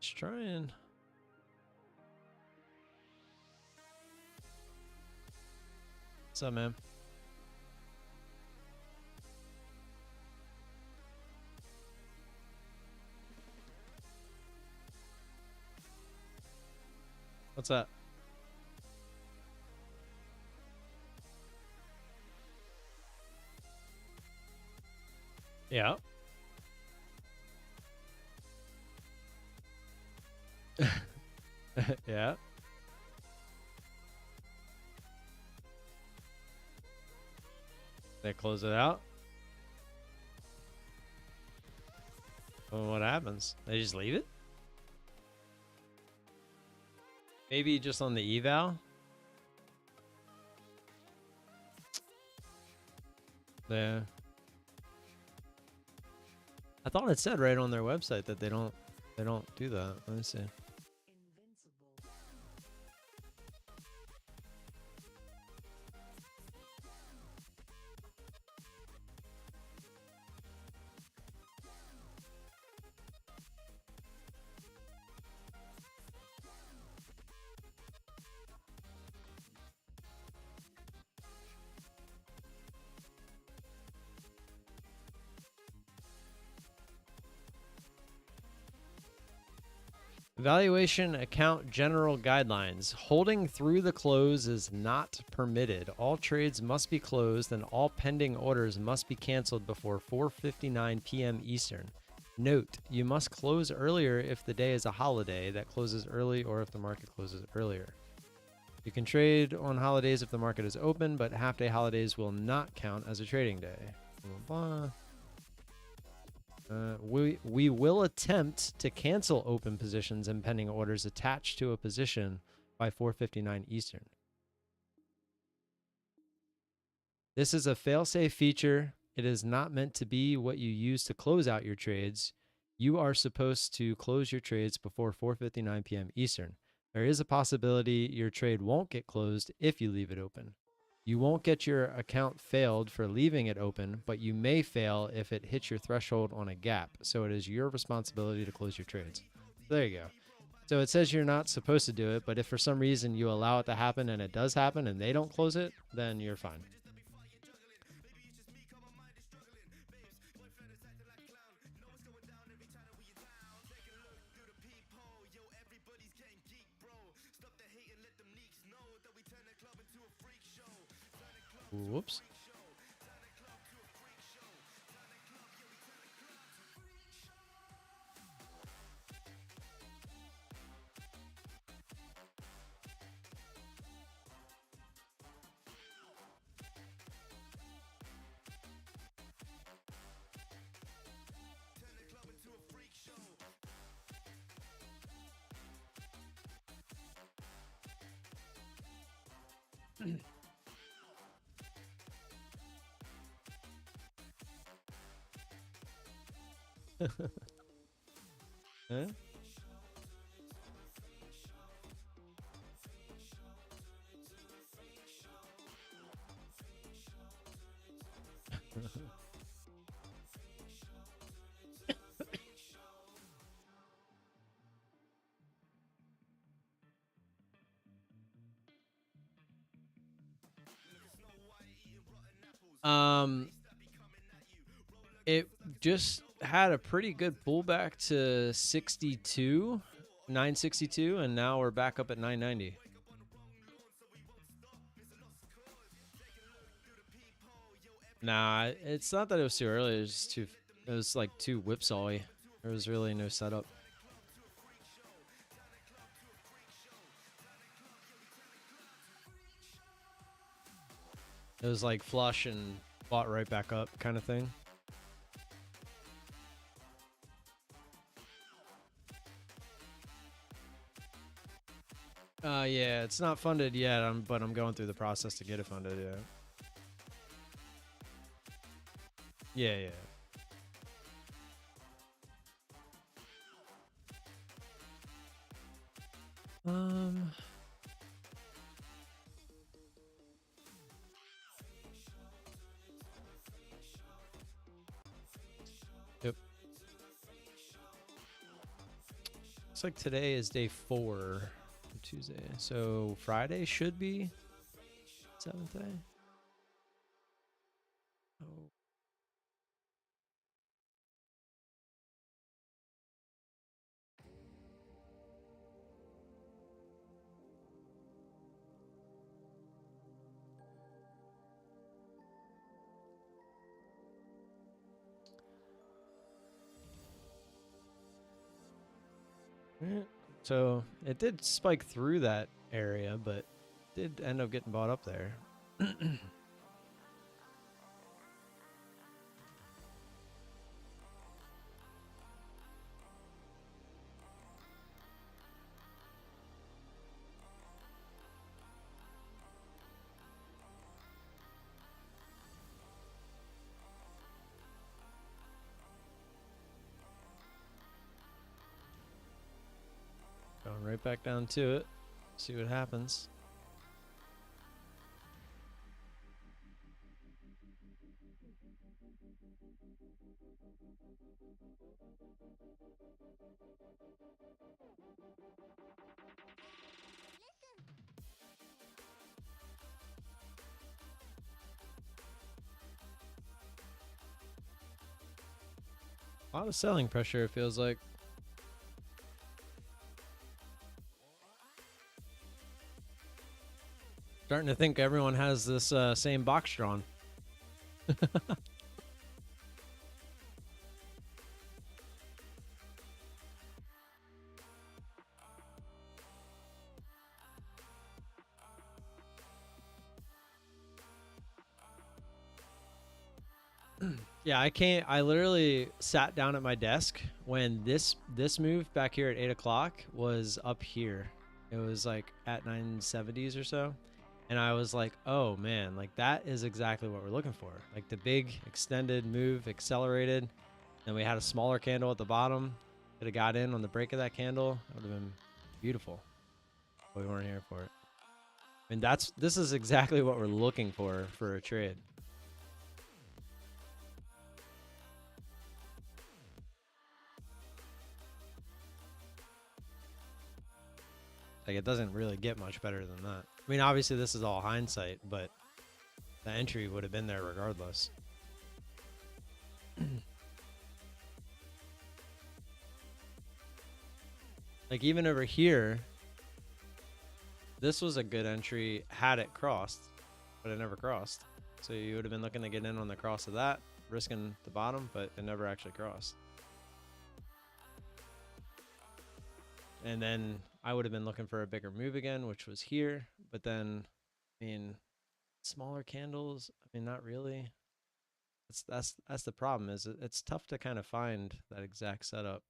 Just trying. What's up, man? What's up? Yeah. Yeah. They close it out. Well, what happens? They just leave it? Maybe just on the eval? Yeah. I thought it said right on their website that they don't do that. Let me see. Valuation account general guidelines. Holding through the close is not permitted. All trades must be closed and all pending orders must be canceled before 4:59 p.m. Eastern. Note, you must close earlier if the day is a holiday that closes early or if the market closes earlier. You can trade on holidays if the market is open, but half-day holidays will not count as a trading day. Blah, blah. We will attempt to cancel open positions and pending orders attached to a position by 4:59 Eastern. This is a fail-safe feature. It is not meant to be what you use to close out your trades. You are supposed to close your trades before 4:59 p.m. Eastern. There is a possibility your trade won't get closed if you leave it open. You won't get your account failed for leaving it open, but you may fail if it hits your threshold on a gap. So it is your responsibility to close your trades. There you go. So it says you're not supposed to do it, but if for some reason you allow it to happen and it does happen and they don't close it, then you're fine. Whoops. Huh? It just had a pretty good pullback to 62, 962, and now we're back up at 990. Nah, it's not that it was too early. It was like too whipsawy. There was really no setup. It was like flush and bought right back up kind of thing. Yeah, it's not funded yet, but I'm going through the process to get it funded, yeah. Yeah, yeah. Yep. Looks like today is day 4, Tuesday. So Friday should be 7th day. Oh. So it did spike through that area, but did end up getting bought up there. Going right back down to it. See what happens. A lot of selling pressure, it feels like. Starting to think everyone has this same box drawn. Yeah, I literally sat down at my desk when this move back here at 8 o'clock was up here. It was like at 970s or so. And I was like, oh man, like that is exactly what we're looking for. Like the big extended move, accelerated. And we had a smaller candle at the bottom. Could have got in on the break of that candle. It would have been beautiful. But we weren't here for it. I mean, this is exactly what we're looking for a trade. Like, it doesn't really get much better than that. I mean, obviously, this is all hindsight, but the entry would have been there regardless. Like, even over here, this was a good entry had it crossed, but it never crossed. So you would have been looking to get in on the cross of that, risking the bottom, but it never actually crossed. And then I would have been looking for a bigger move again, which was here. But then, I mean, smaller candles, I mean, not really. That's the problem, is it's tough to kind of find that exact setup.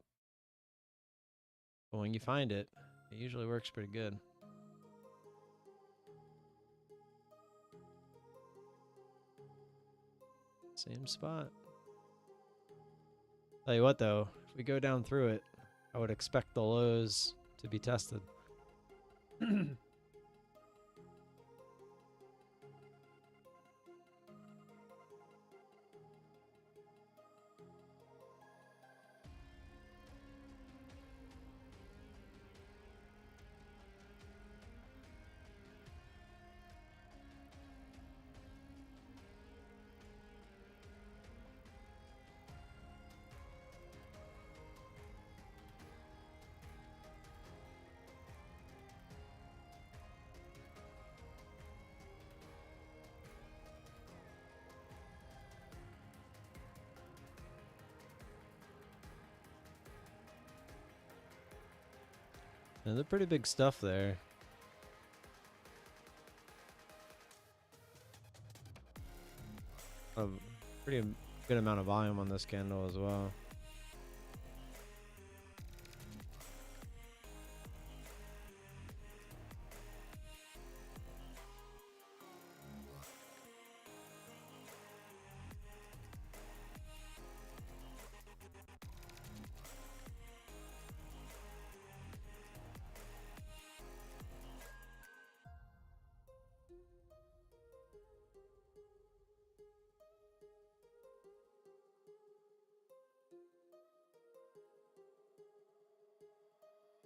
But when you find it, it usually works pretty good. Same spot. Tell you what though, if we go down through it, I would expect the lows to be tested. And they're pretty big stuff there. A pretty good amount of volume on this candle as well.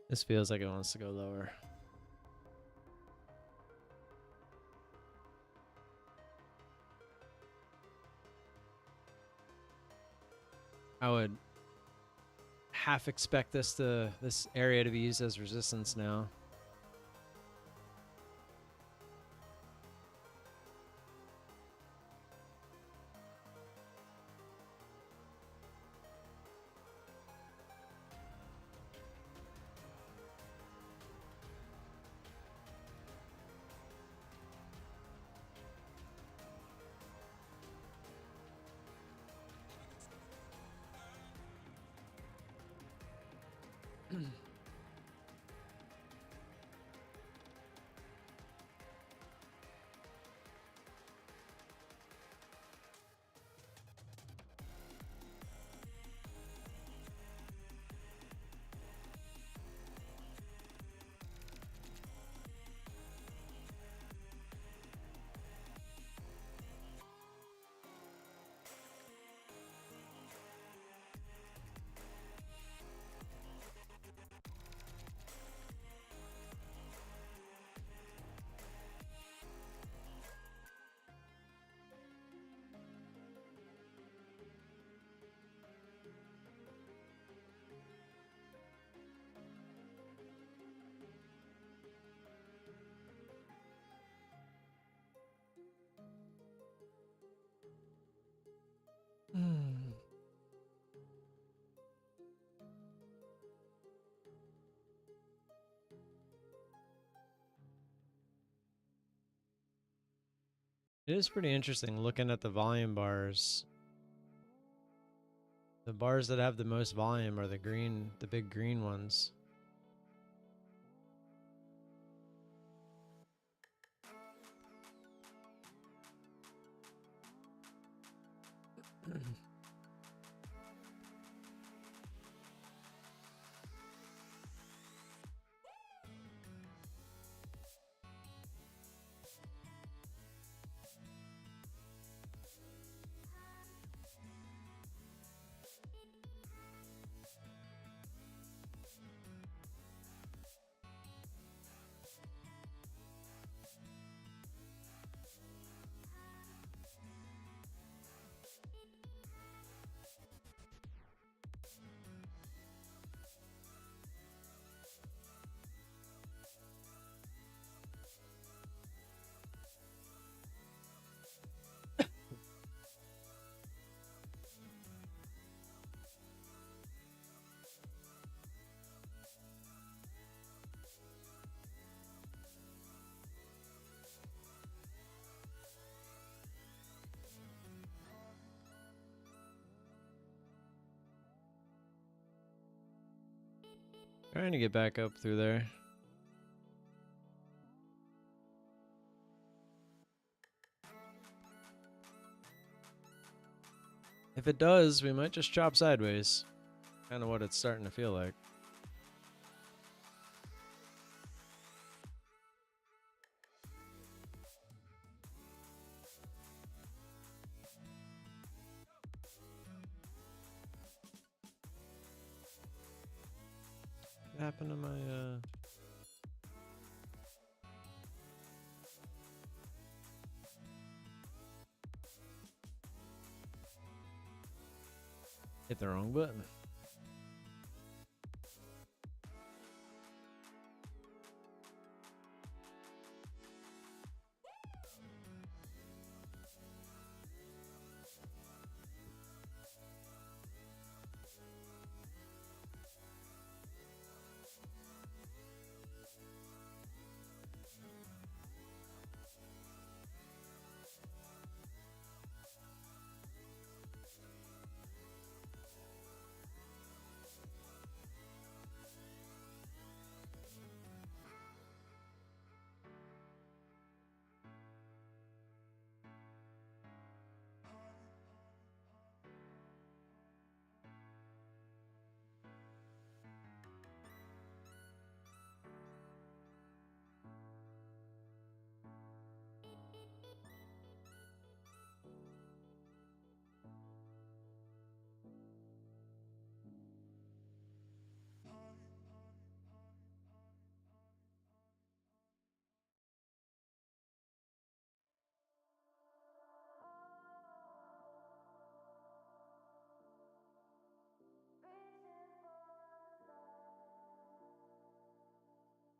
This feels like it wants to go lower. I would half expect this area to be used as resistance now. It is pretty interesting looking at the volume bars. The bars that have the most volume are the green, the big green ones. Trying to get back up through there. If it does, we might just chop sideways. Kind of what it's starting to feel like. What happened to my hit the wrong button.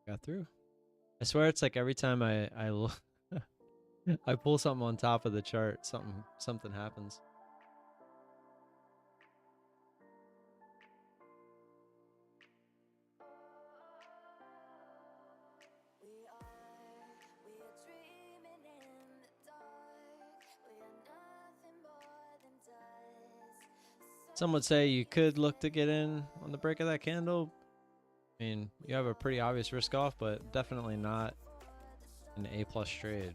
Got through. I swear it's like every time I I pull something on top of the chart, something happens. Some would say you could look to get in on the break of that candle. I mean, you have a pretty obvious risk off, but definitely not an A+ trade.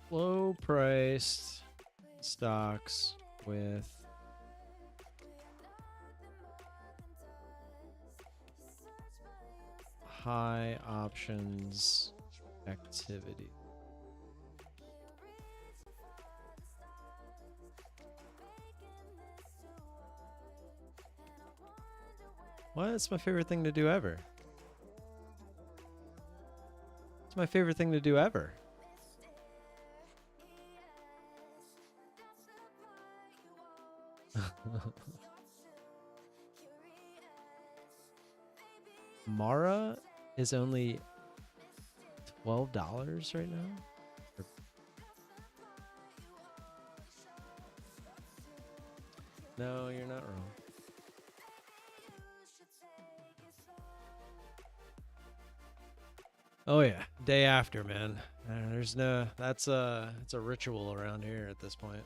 Low priced stocks with high options activity. What? It's my favorite thing to do ever. It's my favorite thing to do ever. Mara is only $12 right now. No, you're not wrong. Oh yeah, day after, man. There's no. It's a ritual around here at this point.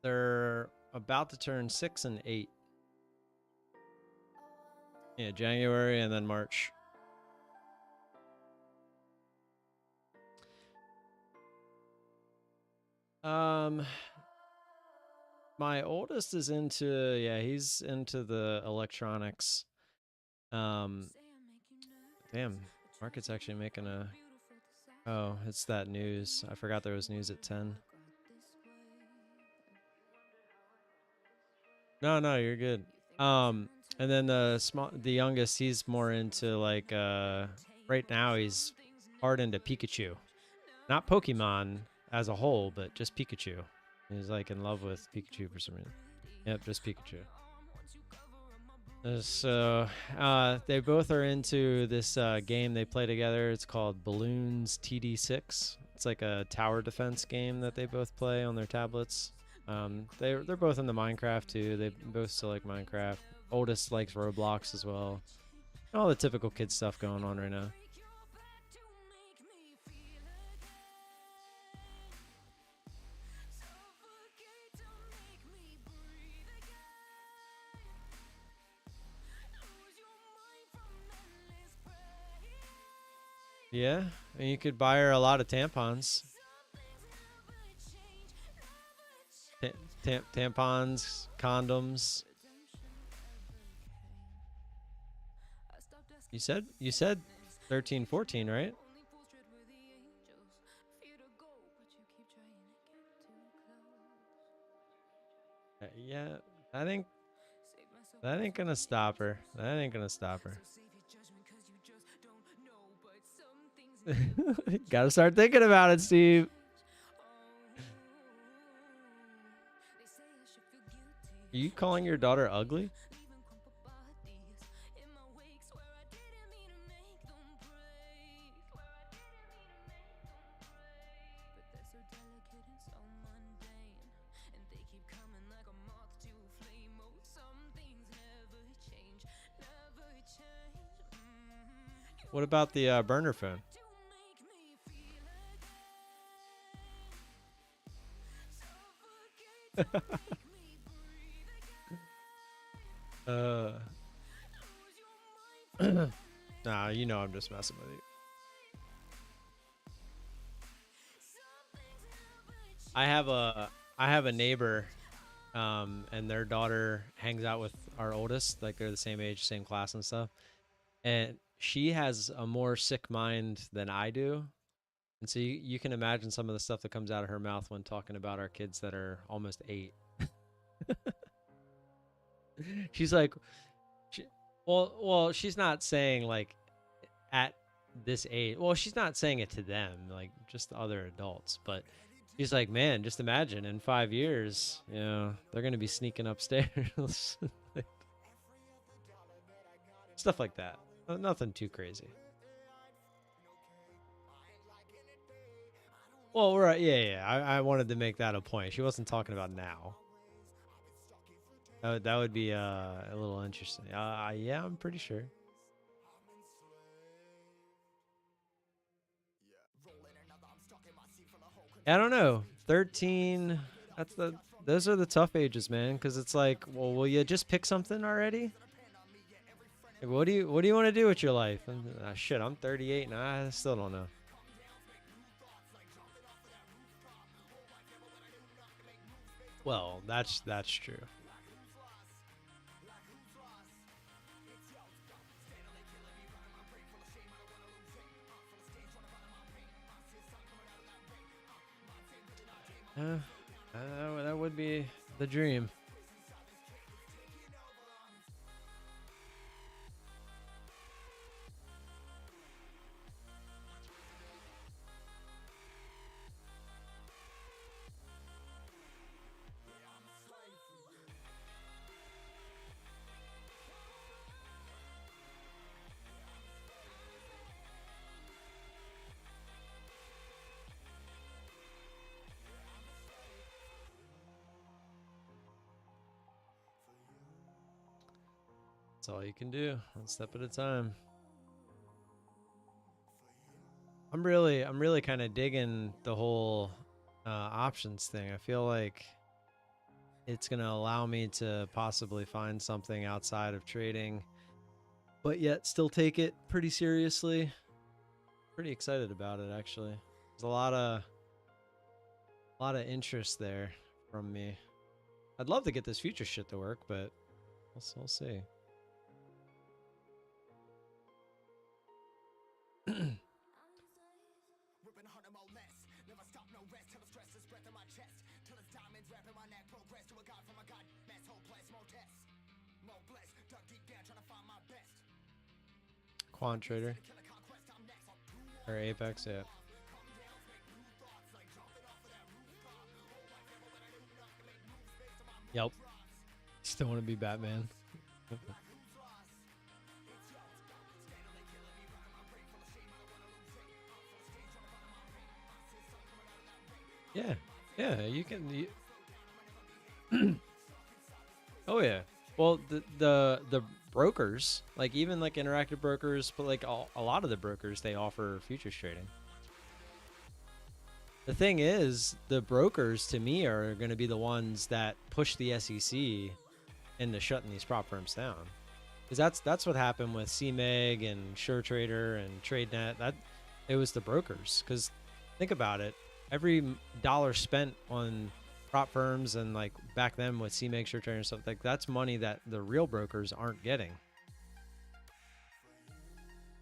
They're about to turn 6 and 8. Yeah, January and then March. My oldest is into, yeah, he's into the electronics. Damn, Market's actually making a, oh, it's that news. I forgot there was news at 10. No, you're good. And then the youngest, he's more into like right now he's hard into Pikachu. Not Pokemon as a whole, but just Pikachu. He's like in love with Pikachu for some reason. Yep, just Pikachu. So they both are into this game they play together. It's called Balloons TD6. It's like a tower defense game that they both play on their tablets. They're both into Minecraft too. They both still like Minecraft. Oldest likes Roblox as well. All the typical kid stuff going on right now. Yeah, and you could buy her a lot of tampons. Tampons, condoms. You said 13, 14, right? Yeah, I think that ain't gonna stop her. That ain't gonna stop her. Gotta start thinking about it, Steve. Are you calling your daughter ugly? What about the burner phone? Nah, you know I'm just messing with you. I have a neighbor, and their daughter hangs out with our oldest. Like they're the same age, same class and stuff. And she has a more sick mind than I do. And so you can imagine some of the stuff that comes out of her mouth when talking about our kids that are almost 8. She's like, well, she's not saying like at this age. Well, she's not saying it to them, like just other adults. But He's like, man, just imagine in 5 years, you know, they're gonna be sneaking upstairs. Stuff like that. Nothing too crazy. Well, right, yeah. I wanted to make that a point. She wasn't talking about now. That would be a little interesting. Yeah, I'm pretty sure. I don't know. 13. Those are the tough ages, man. Because it's like, well, will you just pick something already? Like, what do you want to do with your life? And, shit, I'm 38 and I still don't know. Well, that's true. That would be the dream. That's all you can do, one step at a time. I'm really kind of digging the whole options thing. I feel like it's going to allow me to possibly find something outside of trading, but yet still take it pretty seriously. Pretty excited about it, actually. There's a lot of interest there from me. I'd love to get this future shit to work, but we'll see. Quant Trader or Apex, yeah. Yep. Still want to be Batman. Yeah, you can. Oh yeah. Well, the brokers, like even like Interactive Brokers, but like a lot of the brokers, they offer futures trading. The thing is, the brokers to me are going to be the ones that push the SEC into shutting these prop firms down. Because that's what happened with CMEG and SureTrader and TradeNet. That it was the brokers. Because think about it, every dollar spent on prop firms and like back then with CMEG, SureTrader and stuff, like that's money that the real brokers aren't getting.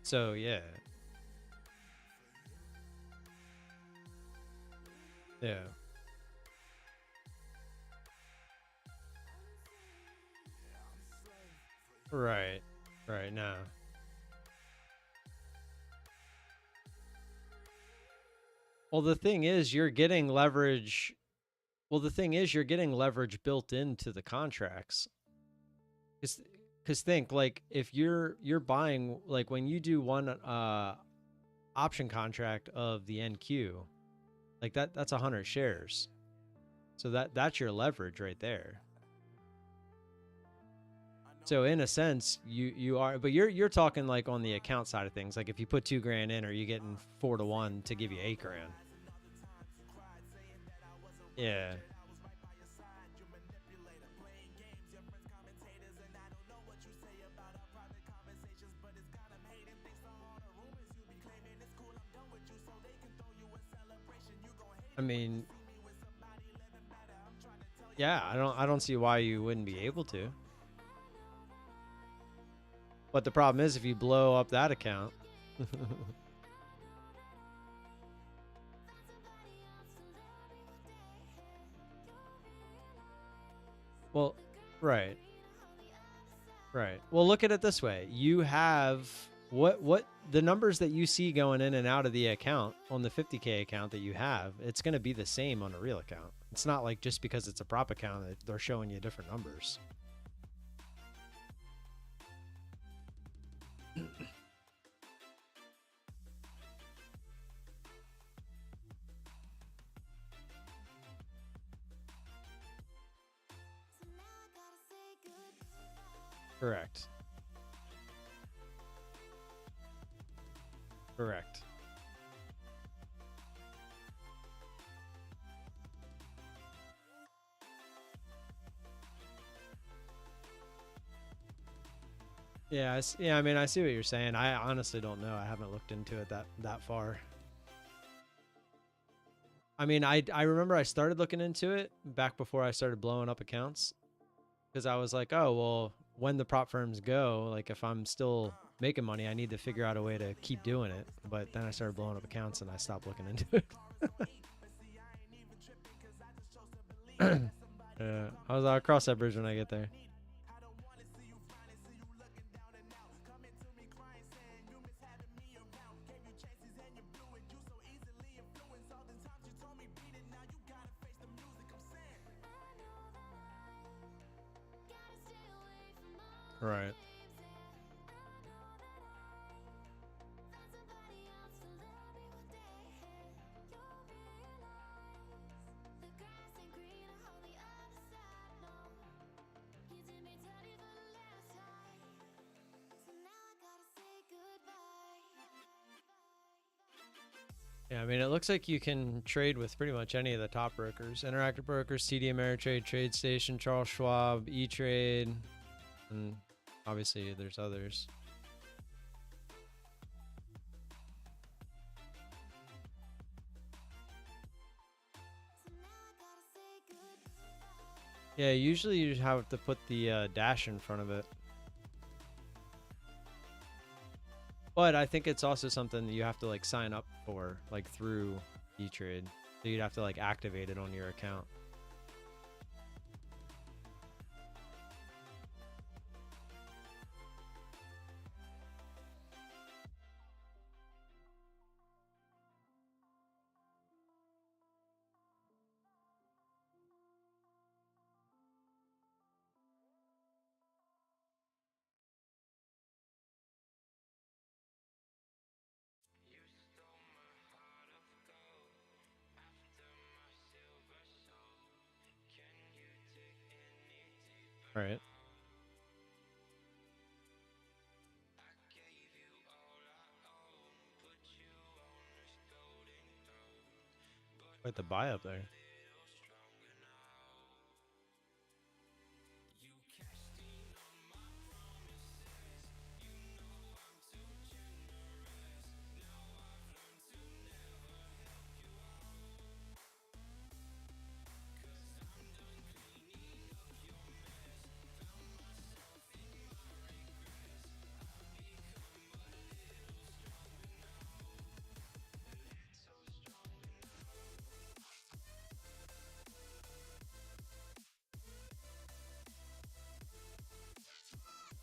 So yeah. Yeah. Right. Right. No. Well, the thing is, you're getting leverage. Well, the thing is, you're getting leverage built into the contracts. Because think like if you're buying, like when you do one option contract of the NQ, like that's 100 shares. So that's your leverage right there. So in a sense, you are, but you're talking like on the account side of things. Like if you put $2,000 in, are you getting 4 to 1 to give you $8,000? Yeah. I mean, yeah, I don't see why you wouldn't be able to. But the problem is if you blow up that account. Well, right. Right. Well, look at it this way. You have what the numbers that you see going in and out of the account on the 50K account that you have, it's going to be the same on a real account. It's not like just because it's a prop account that they're showing you different numbers. Correct. Correct. Yeah, yeah. I mean, I see what you're saying. I honestly don't know. I haven't looked into it that far. I mean, I remember I started looking into it back before I started blowing up accounts, because I was like, oh well, when the prop firms go, like if I'm still making money, I need to figure out a way to keep doing it. But then I started blowing up accounts and I stopped looking into it. Yeah, I'll cross that bridge when I get there. Right. Yeah, I mean, it looks like you can trade with pretty much any of the top brokers. Interactive Brokers, TD Ameritrade, TradeStation, Charles Schwab, E-Trade, and obviously there's others. Yeah, usually you have to put the dash in front of it. But I think it's also something that you have to like sign up for, like through E-Trade. So you'd have to like activate it on your account. Right. Quite the buy up there.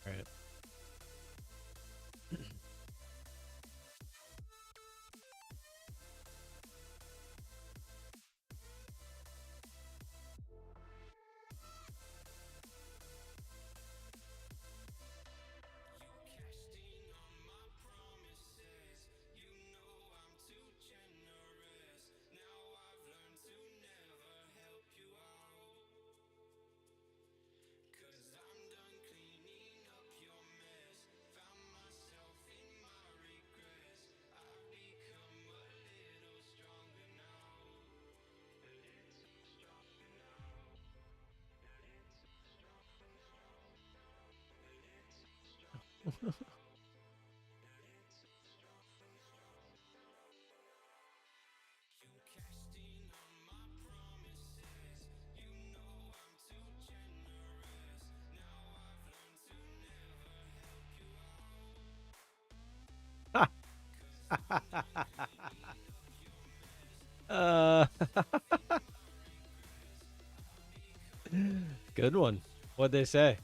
Right. uh, good one. What'd they say?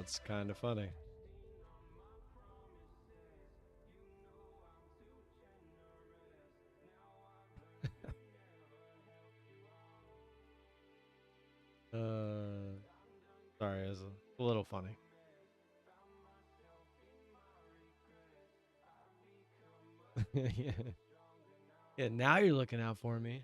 That's kind of funny. Sorry, it was a little funny. Yeah. Yeah, now you're looking out for me.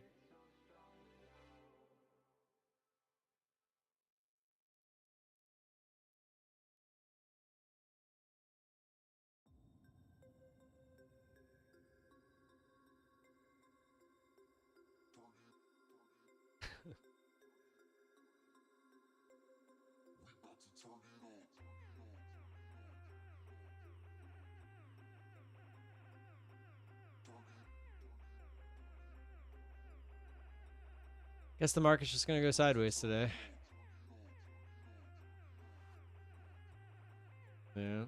Guess the market's just gonna go sideways today. Yeah.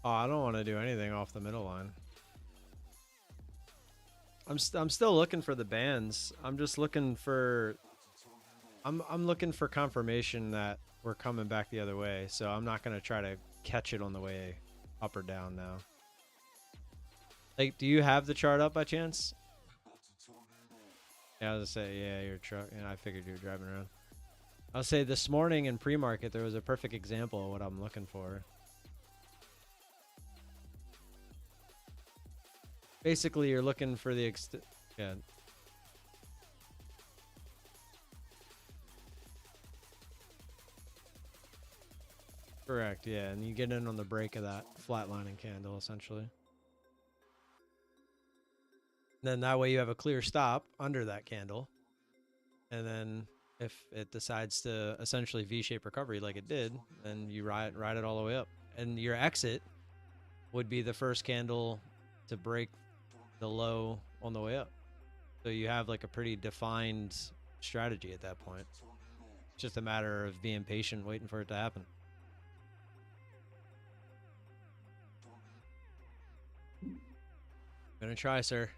Oh, I don't want to do anything off the middle line. I'm still looking for the bands. I'm just looking for I'm looking for confirmation that we're coming back the other way. So I'm not going to try to catch it on the way up or down now. Like, do you have the chart up by chance? Yeah, I was gonna say, yeah, your truck. And I figured you were driving around. I'll say this morning in pre-market, there was a perfect example of what I'm looking for. Basically, you're looking for the yeah. Correct, yeah, and you get in on the break of that flatlining candle, essentially. Then that way you have a clear stop under that candle. And then if it decides to essentially V-shape recovery like it did, then you ride it all the way up. And your exit would be the first candle to break the low on the way up. So you have like a pretty defined strategy at that point. It's just a matter of being patient, waiting for it to happen. Gonna try, sir.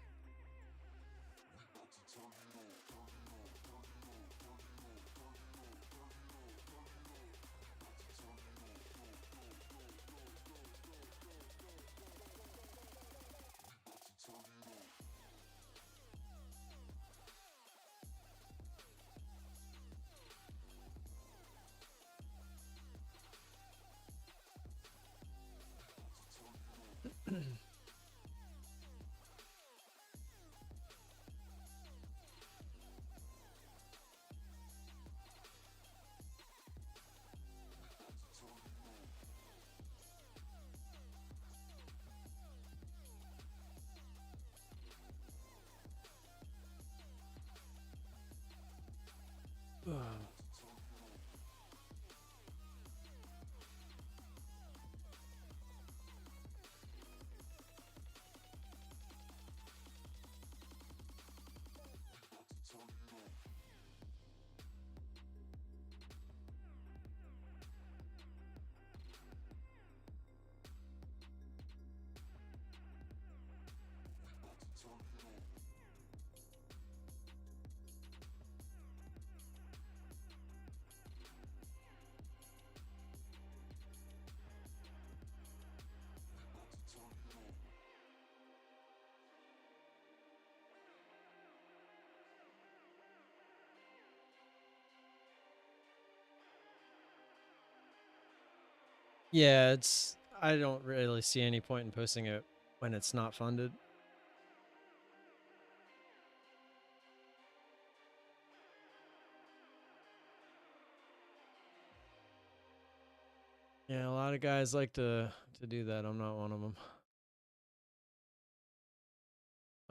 Yeah, it's I don't really see any point in posting it when it's not funded. Yeah, a lot of guys like to do that. I'm not one of them.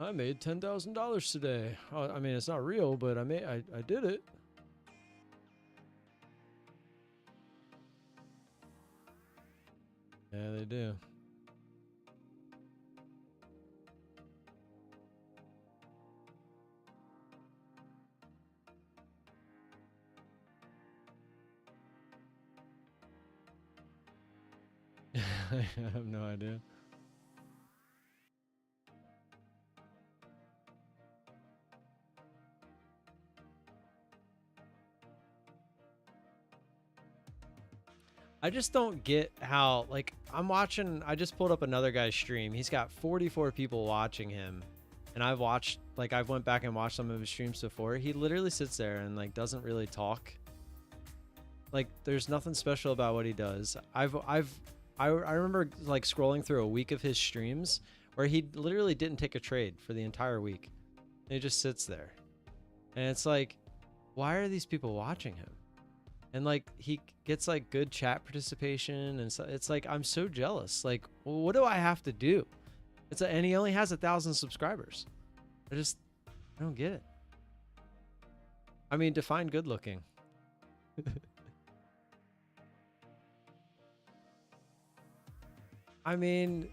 I made $10,000 today. Oh, I mean, it's not real, but I did it. Yeah, they do. I have no idea. I just don't get how, like, I just pulled up another guy's stream. He's got 44 people watching him. And I've went back and watched some of his streams before. He literally sits there and like doesn't really talk. Like, there's nothing special about what he does. I remember like scrolling through a week of his streams where he literally didn't take a trade for the entire week. He just sits there. And it's like, why are these people watching him? And like, he gets like good chat participation, and so it's like, I'm so jealous. Like, well, what do I have to do? And he only has 1,000 subscribers. I don't get it. I mean, define good looking. I mean,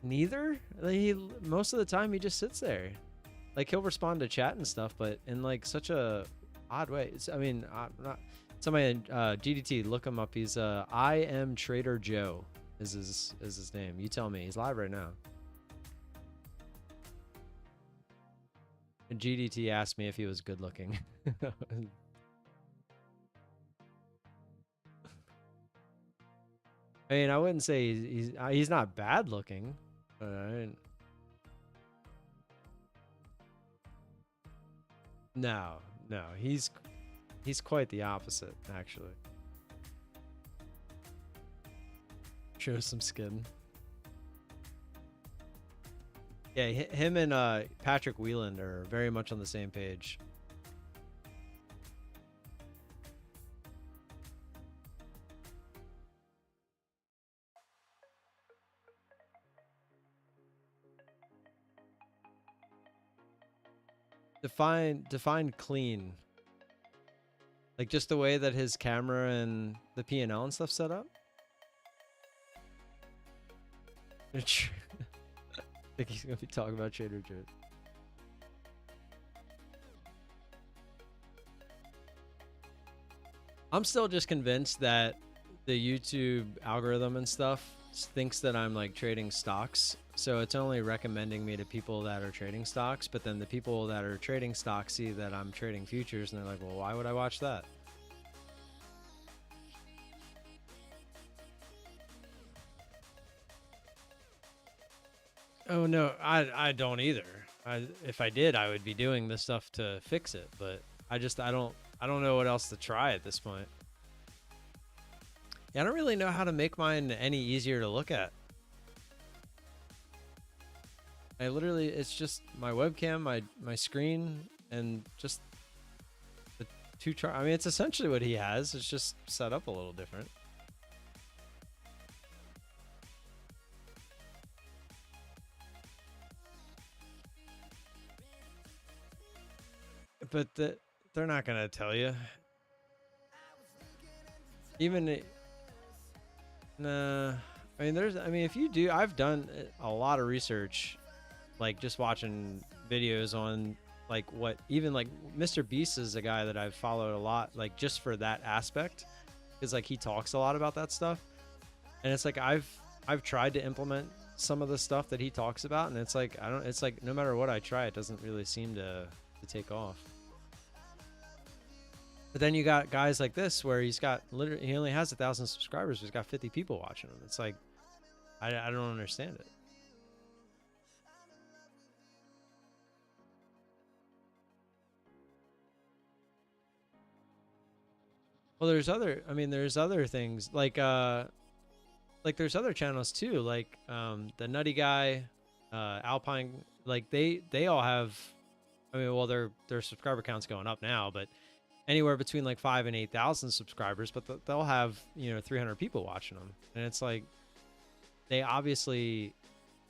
neither. Like, most of the time he just sits there. Like, he'll respond to chat and stuff, but in like such a odd way. Somebody GDT, look him up. He's I am Trader Joe is his name. You tell me. He's live right now. And GDT asked me if he was good looking. I mean, I wouldn't say he's not bad looking, but no, he's quite the opposite, actually. Shows some skin. Yeah, him and Patrick Wieland are very much on the same page. Define clean. Like, just the way that his camera and the P&L and stuff set up? I think he's gonna be talking about Trader Joe. I'm still just convinced that the YouTube algorithm and stuff thinks that I'm like trading stocks, so it's only recommending me to people that are trading stocks. But then the people that are trading stocks see that I'm trading futures, and they're like, well, why would I watch that? Oh no, I don't either. If I did, I would be doing this stuff to fix it, but I don't know what else to try at this point. Yeah, I don't really know how to make mine any easier to look at. It's just my webcam, my screen, and just the two chart. I mean, it's essentially what he has. It's just set up a little different. But they're not gonna tell you. Nah. I mean, if you do, I've done a lot of research, like just watching videos on like what even like Mr. Beast is a guy that I've followed a lot, like just for that aspect, because like he talks a lot about that stuff, and it's like I've tried to implement some of the stuff that he talks about, and it's like it's like no matter what I try, it doesn't really seem to take off. But then you got guys like this where he only has 1,000 subscribers, but he's got 50 people watching him. It's like, I don't understand it. Well, there's other things like there's other channels too, like the Nutty Guy, Alpine, like they all have, I mean, well, their subscriber count's going up now, but anywhere between like 5,000 and 8,000 subscribers, but they'll have 300 people watching them, and it's like they obviously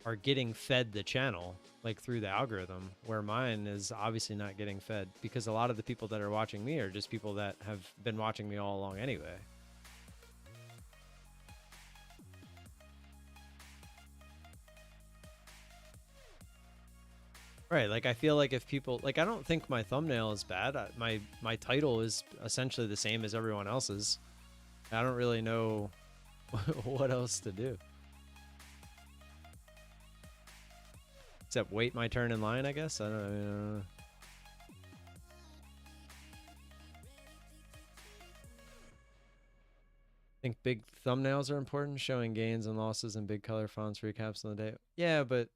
are getting fed the channel like through the algorithm, where mine is obviously not getting fed, because a lot of the people that are watching me are just people that have been watching me all along anyway. Right, like I feel like if people, like, I don't think my thumbnail is bad. My title is essentially the same as everyone else's. I don't really know what else to do? Except wait my turn in line, I guess. I don't know. Think big thumbnails are important, showing gains and losses in big color fonts, recaps on the day. Yeah, but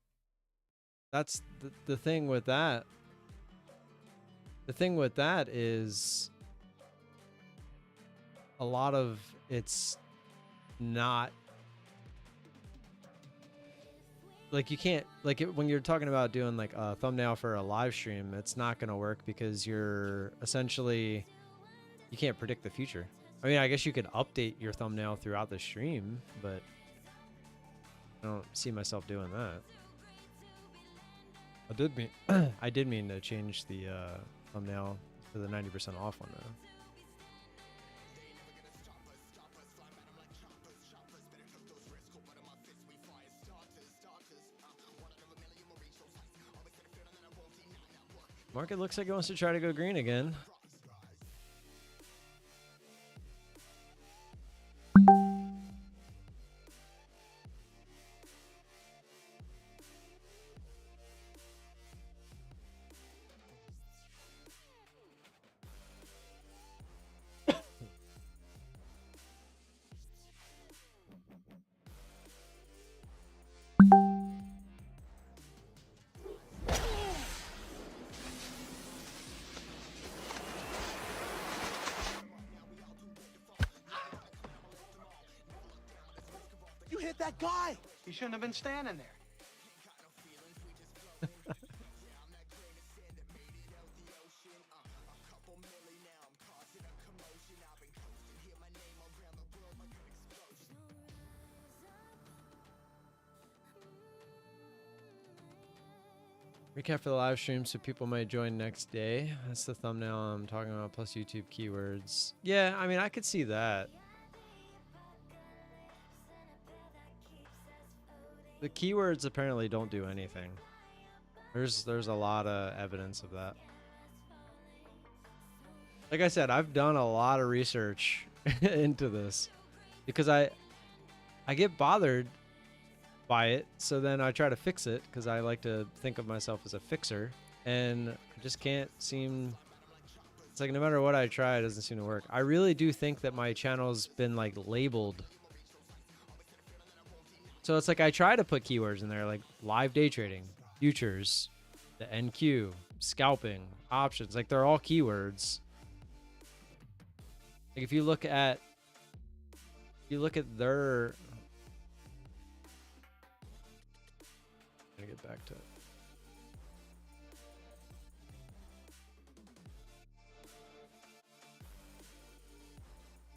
that's the thing with that. The thing with that is a lot of it's not like you can't like it, when you're talking about doing like a thumbnail for a live stream, it's not going to work because you're essentially you can't predict the future. I mean, I guess you could update your thumbnail throughout the stream, but I don't see myself doing that. I did mean to change the thumbnail to the 90% off one though. Market looks like it wants to try to go green again. You hit that guy. He shouldn't have been standing there. Recap for the live stream so people might join next day. That's the thumbnail I'm talking about, plus YouTube keywords. Yeah, I mean, I could see that. The keywords apparently don't do anything. There's a lot of evidence of that. Like I said, I've done a lot of research into this because I get bothered by it, so then I try to fix it because I like to think of myself as a fixer, and I just can't seem. It's like no matter what I try, it doesn't seem to work. I really do think that my channel's been like labeled. So it's like I try to put keywords in there like live day trading, futures, the NQ, scalping, options. Like they're all keywords. Like if you look at their. I'm gonna get back to it.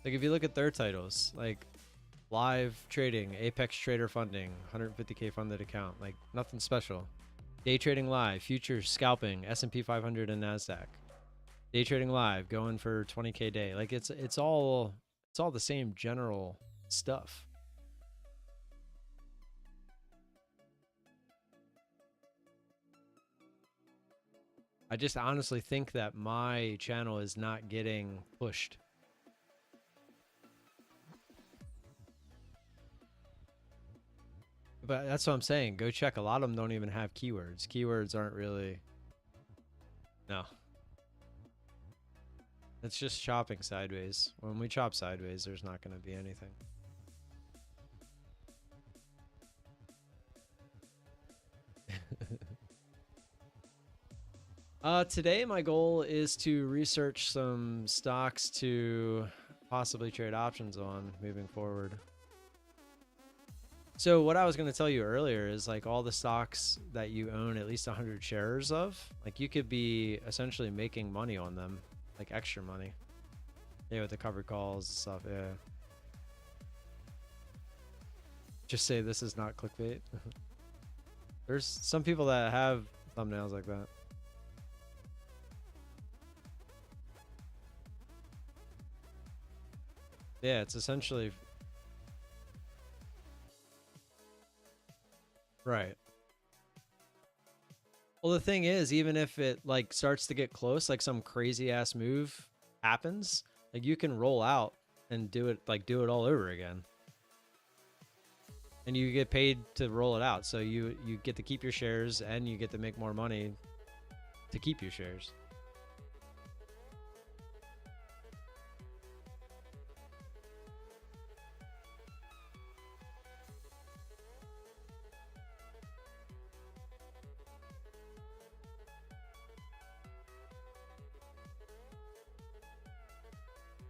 Like if you look at their titles, like live trading, Apex Trader funding, 150K funded account, like nothing special. Day trading live, futures, scalping, S&P 500 and NASDAQ. Day trading live, going for 20K day. Like it's all the same general stuff. I just honestly think that my channel is not getting pushed. But that's what I'm saying. Go check. A lot of them don't even have keywords. Keywords aren't really... No. It's just chopping sideways. When we chop sideways, there's not going to be anything. Today my goal is to research some stocks to possibly trade options on moving forward. So what I was going to tell you earlier is like all the stocks that you own at least 100 shares of, like you could be essentially making money on them, like extra money. Yeah, with the covered calls and stuff, yeah. Just say this is not clickbait. There's some people that have thumbnails like that. Yeah, it's essentially... Right. Well, the thing is, even if it like starts to get close, like some crazy ass move happens, like you can roll out and do it all over again. and you get paid to roll it out. So you get to keep your shares and you get to make more money to keep your shares.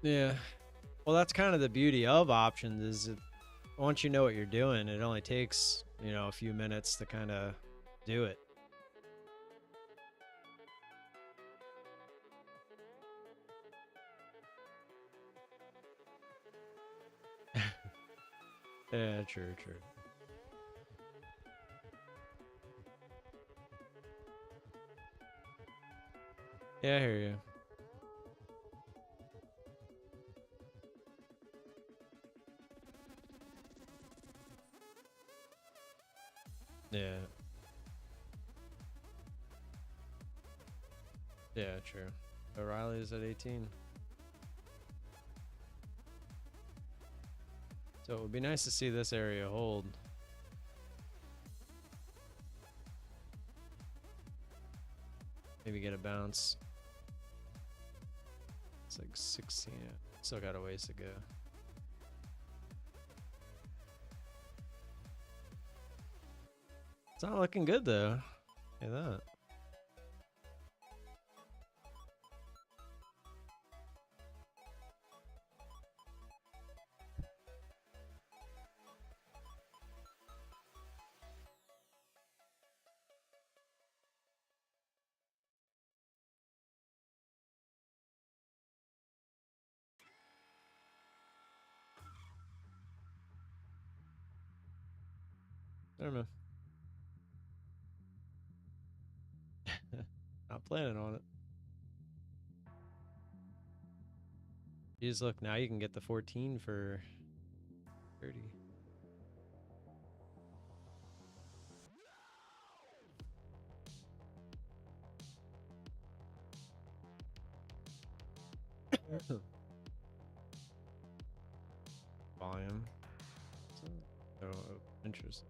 Yeah. Well, that's kind of the beauty of options is that once you know what you're doing, it only takes, you know, a few minutes to kind of do it. Yeah, true. Yeah, I hear you. Yeah. Yeah, true. O'Reilly's at 18. So it would be nice to see this area hold. Maybe get a bounce. It's like 16. Still got a ways to go. It's not looking good though. Look at that. I don't know. Not planning on it. Jeez, look, now you can get the 14 for 30. Volume. Oh, interesting.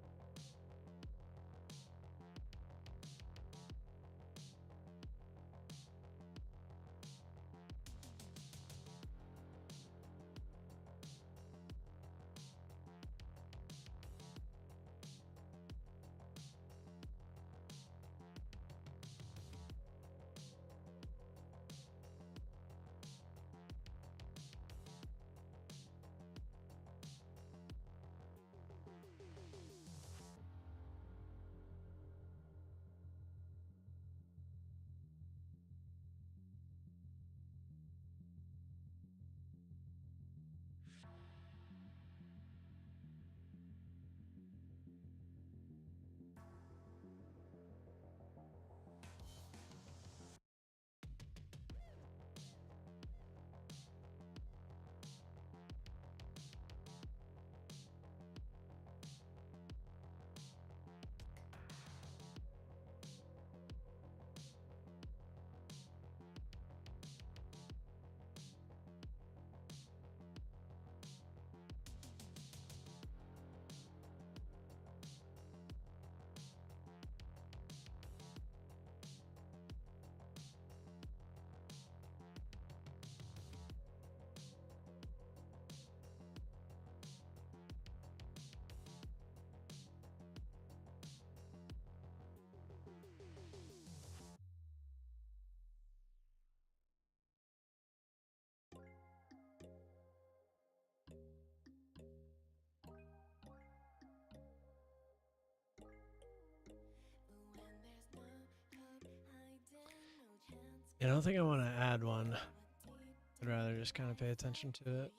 I don't think I want to add one. I'd rather just kind of pay attention to it.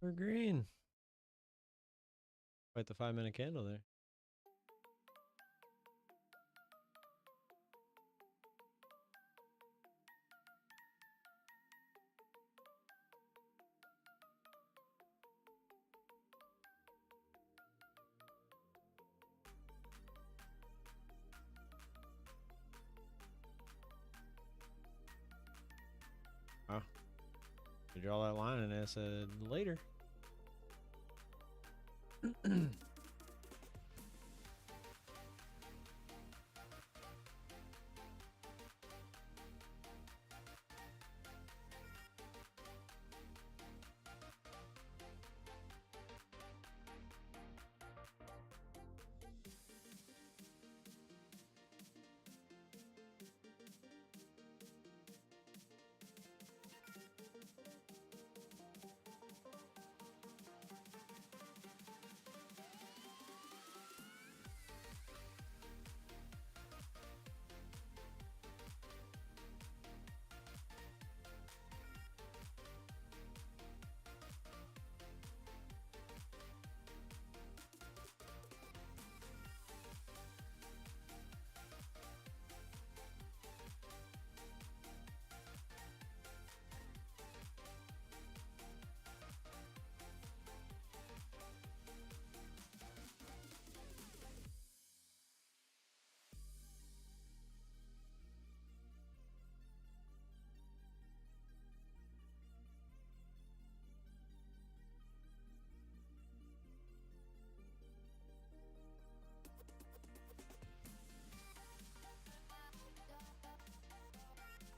We're green. Quite the 5-minute candle there. Oh, I draw that line and I said later.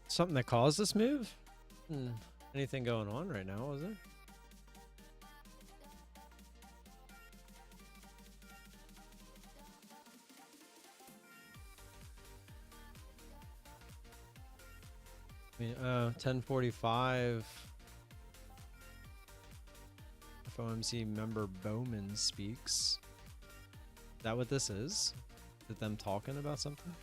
Something that caused this move? Anything going on right now, was there? I mean, 10:45. FOMC member Bowman speaks. Is that what this is? Is it them talking about something?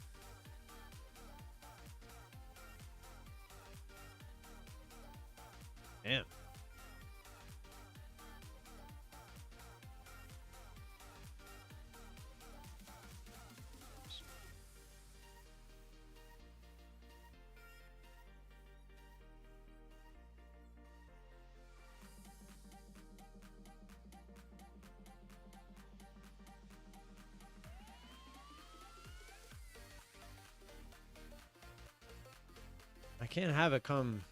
Damn. I can't have it come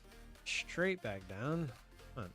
straight back down. Come on.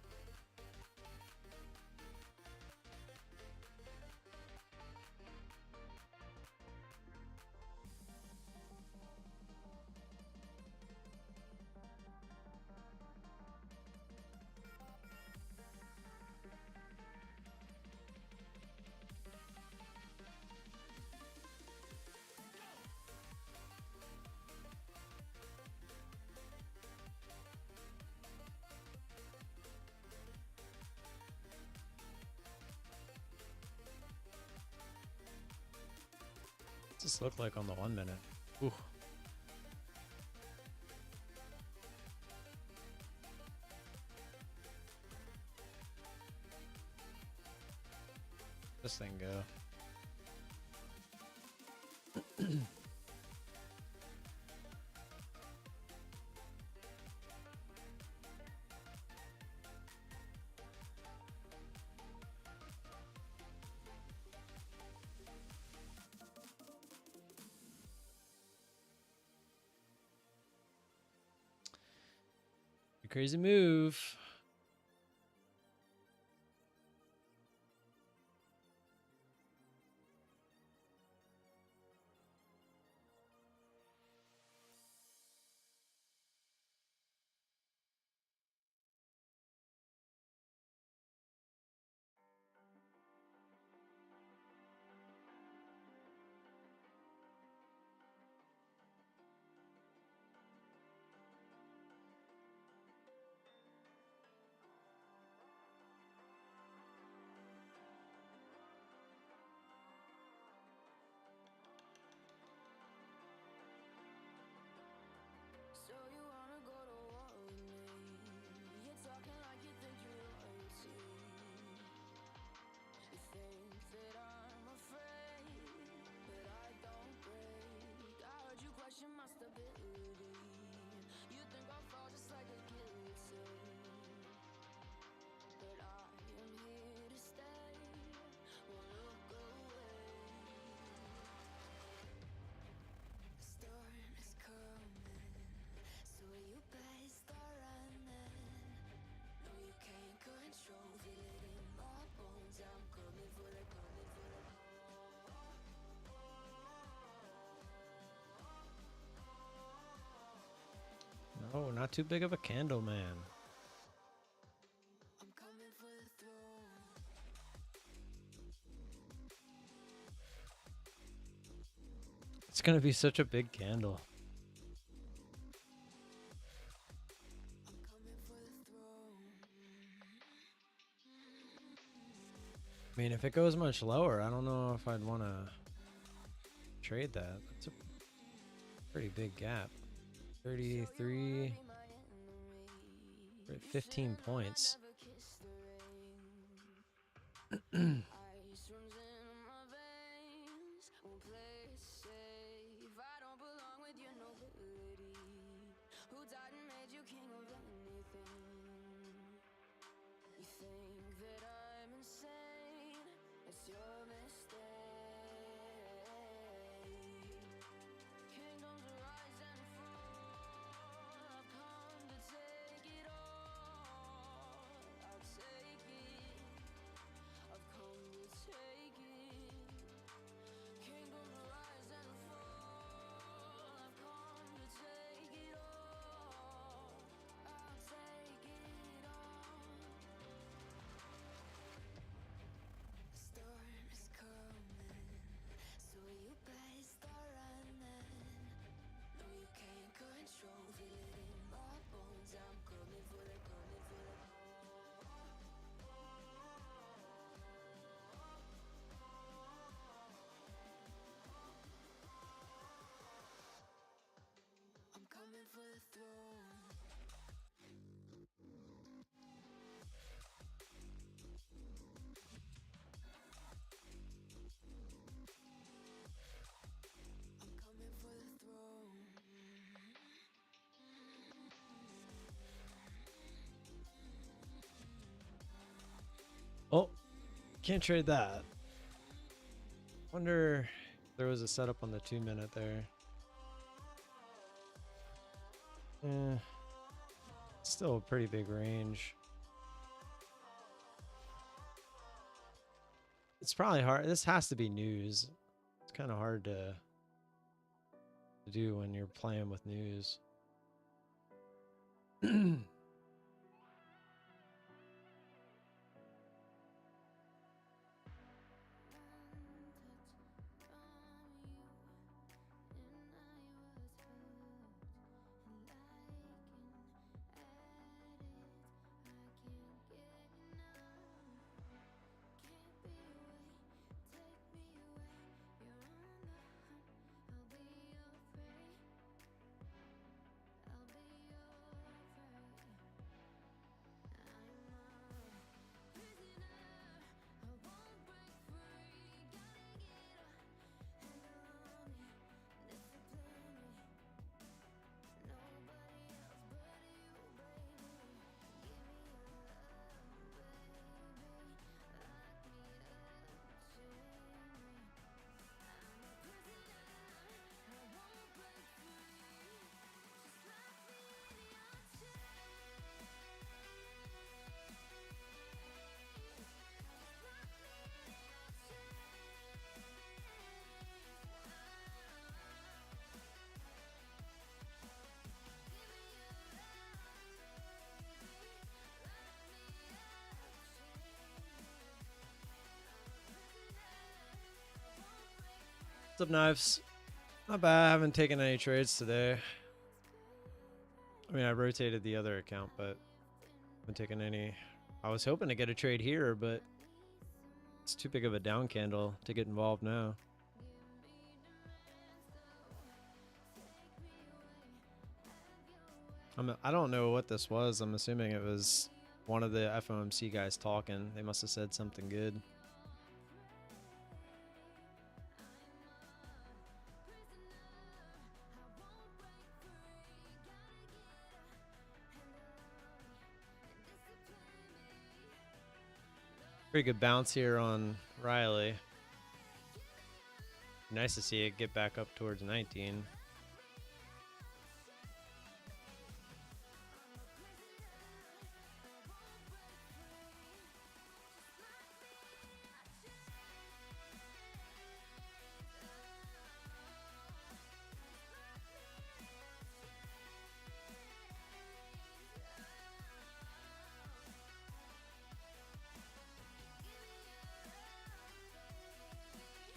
What's this look like on the 1 minute? Ooh. This thing go. Crazy move. not too big of a candle, man. It's gonna be such a big candle. I mean, if it goes much lower, I don't know if I'd want to trade that. That's a pretty big gap. 33, 15 points. Oh, can't trade that. Wonder if there was a setup on the 2-minute there. Still a pretty big range. It's probably hard. This has to be news. It's kind of hard to do when you're playing with news. What's up, Knives? Not bad. I haven't taken any trades today. I mean, I rotated the other account, but I haven't taken any. I was hoping to get a trade here, but it's too big of a down candle to get involved now. I don't know what this was. I'm assuming it was one of the FOMC guys talking. They must have said something good. Pretty good bounce here on Riley. Nice to see it get back up towards 19.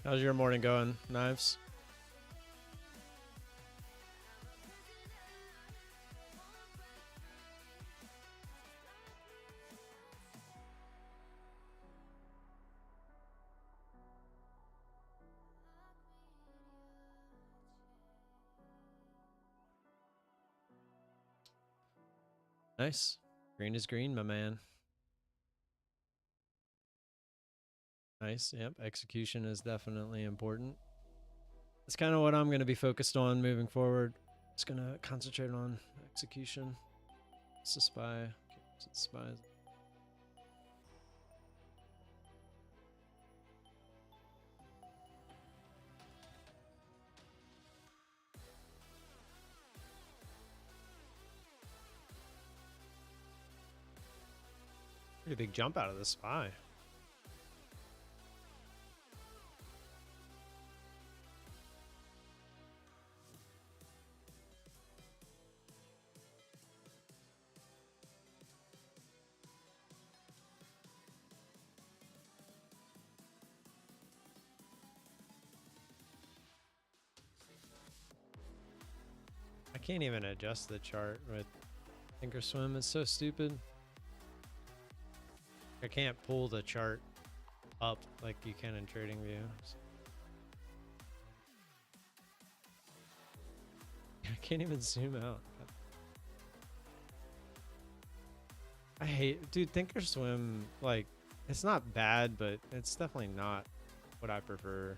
How's your morning going, Knives? Nice. Green is green, my man. Nice. Yep. Execution is definitely important. That's kind of what I'm going to be focused on moving forward. Just going to concentrate on execution. It's a spy. Okay, it's a spy. Pretty big jump out of the spy. I can't even adjust the chart with Thinkorswim. It's so stupid. I can't pull the chart up like you can in TradingView. I can't even zoom out. I hate, dude, Thinkorswim, like, it's not bad, but it's definitely not what I prefer.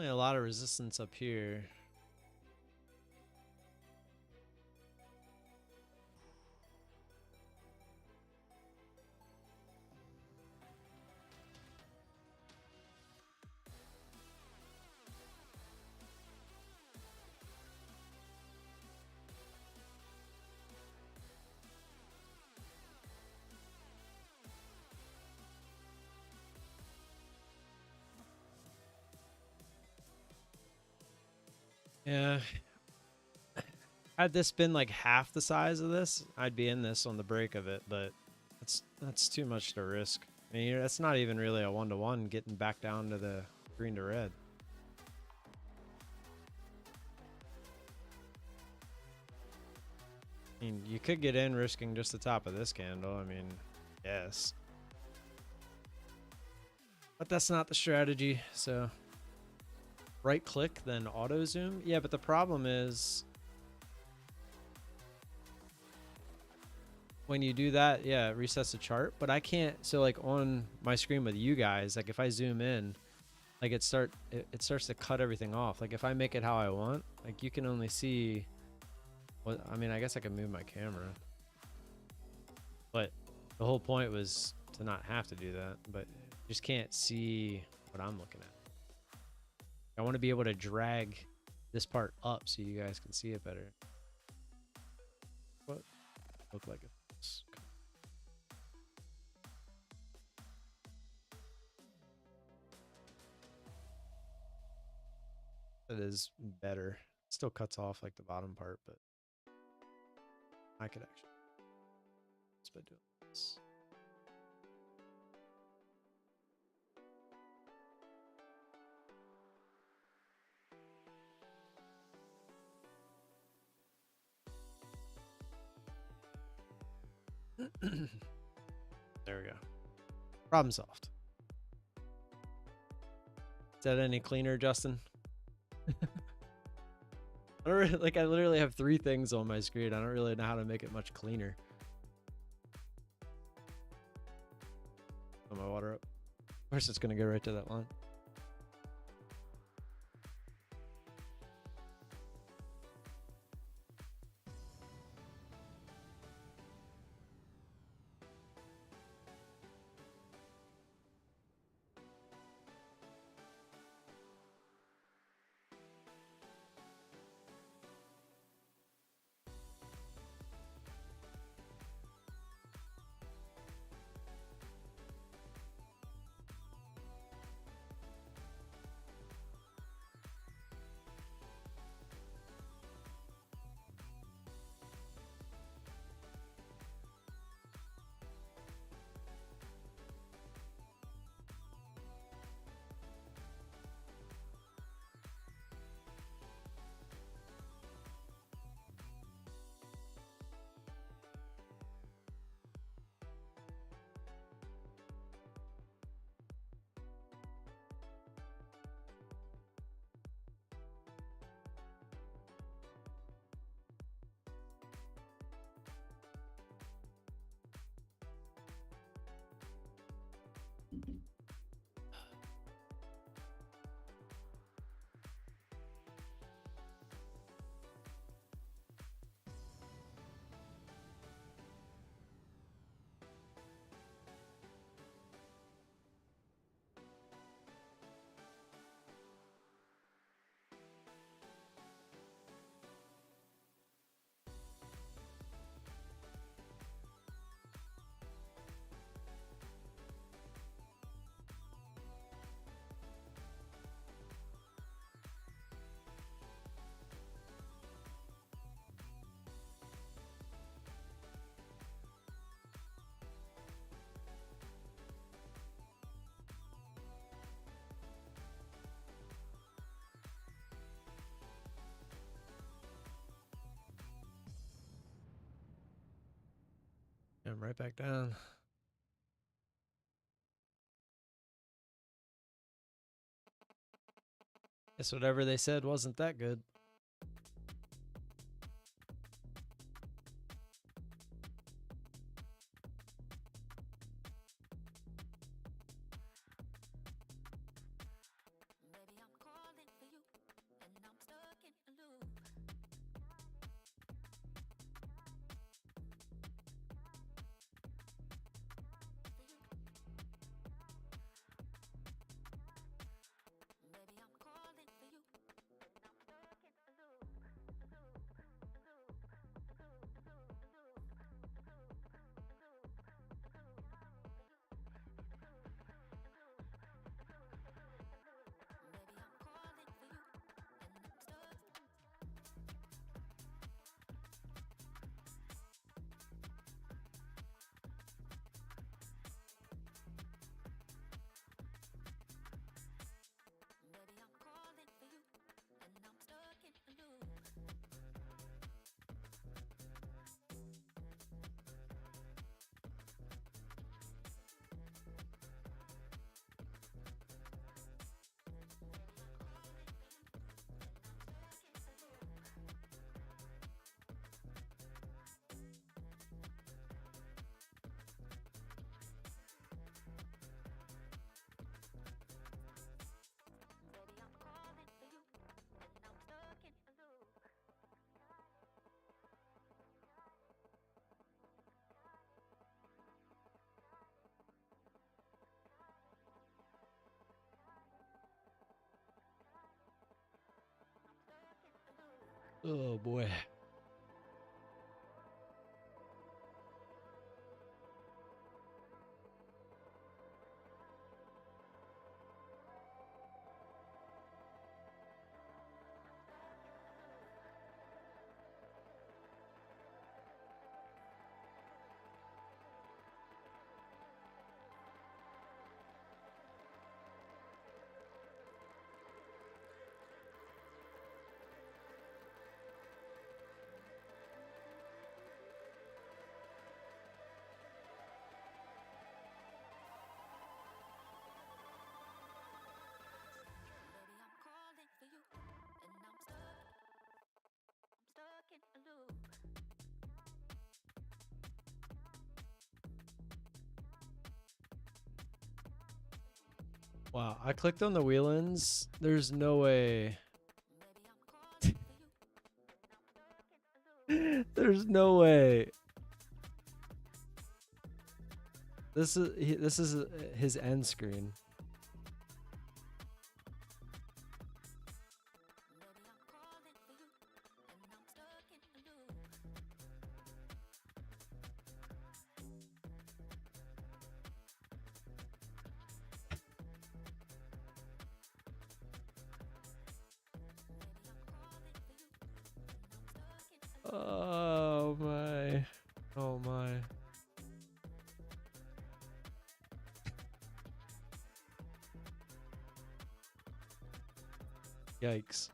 A lot of resistance up here. Yeah. Had this been like half the size of this, I'd be in this on the break of it, but that's too much to risk. I mean, that's not even really a 1-to-1 getting back down to the green to red. I mean, you could get in risking just the top of this candle. I mean, yes. But that's not the strategy, so... Right click, then auto zoom. Yeah, but the problem is when you do that, yeah, it resets the chart. But I can't. So like on my screen with you guys, like if I zoom in, like it starts to cut everything off. Like if I make it how I want, like you can only see what I mean. I guess I can move my camera, but the whole point was to not have to do that. But you just can't see what I'm looking at. I want to be able to drag this part up so you guys can see it better. What look like it's it is better. It still cuts off like the bottom part, but I could actually just by doing this. There we go. Problem solved. Is that any cleaner, Justin? I don't really, like I literally have 3 things on my screen. I don't really know how to make it much cleaner. Put my water up. Of course, it's gonna go right to that line. And right back down. Guess whatever they said wasn't that good. Oh boy. Wow, I clicked on the wheel-ins. There's no way. There's no way. This is his end screen. Oh my. Oh my. Yikes.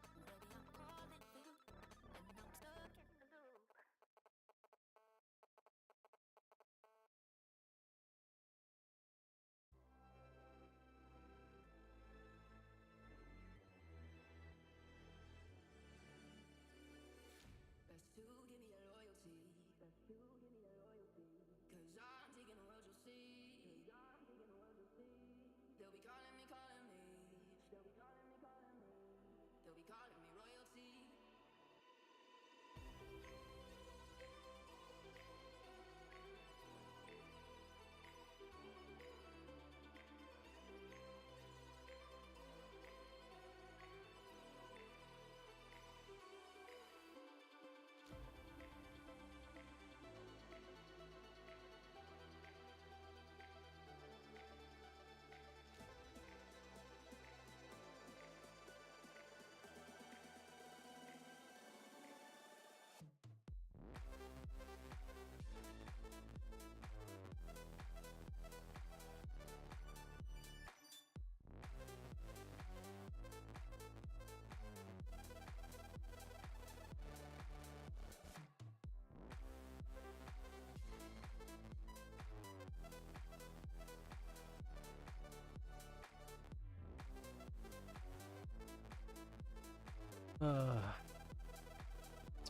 It's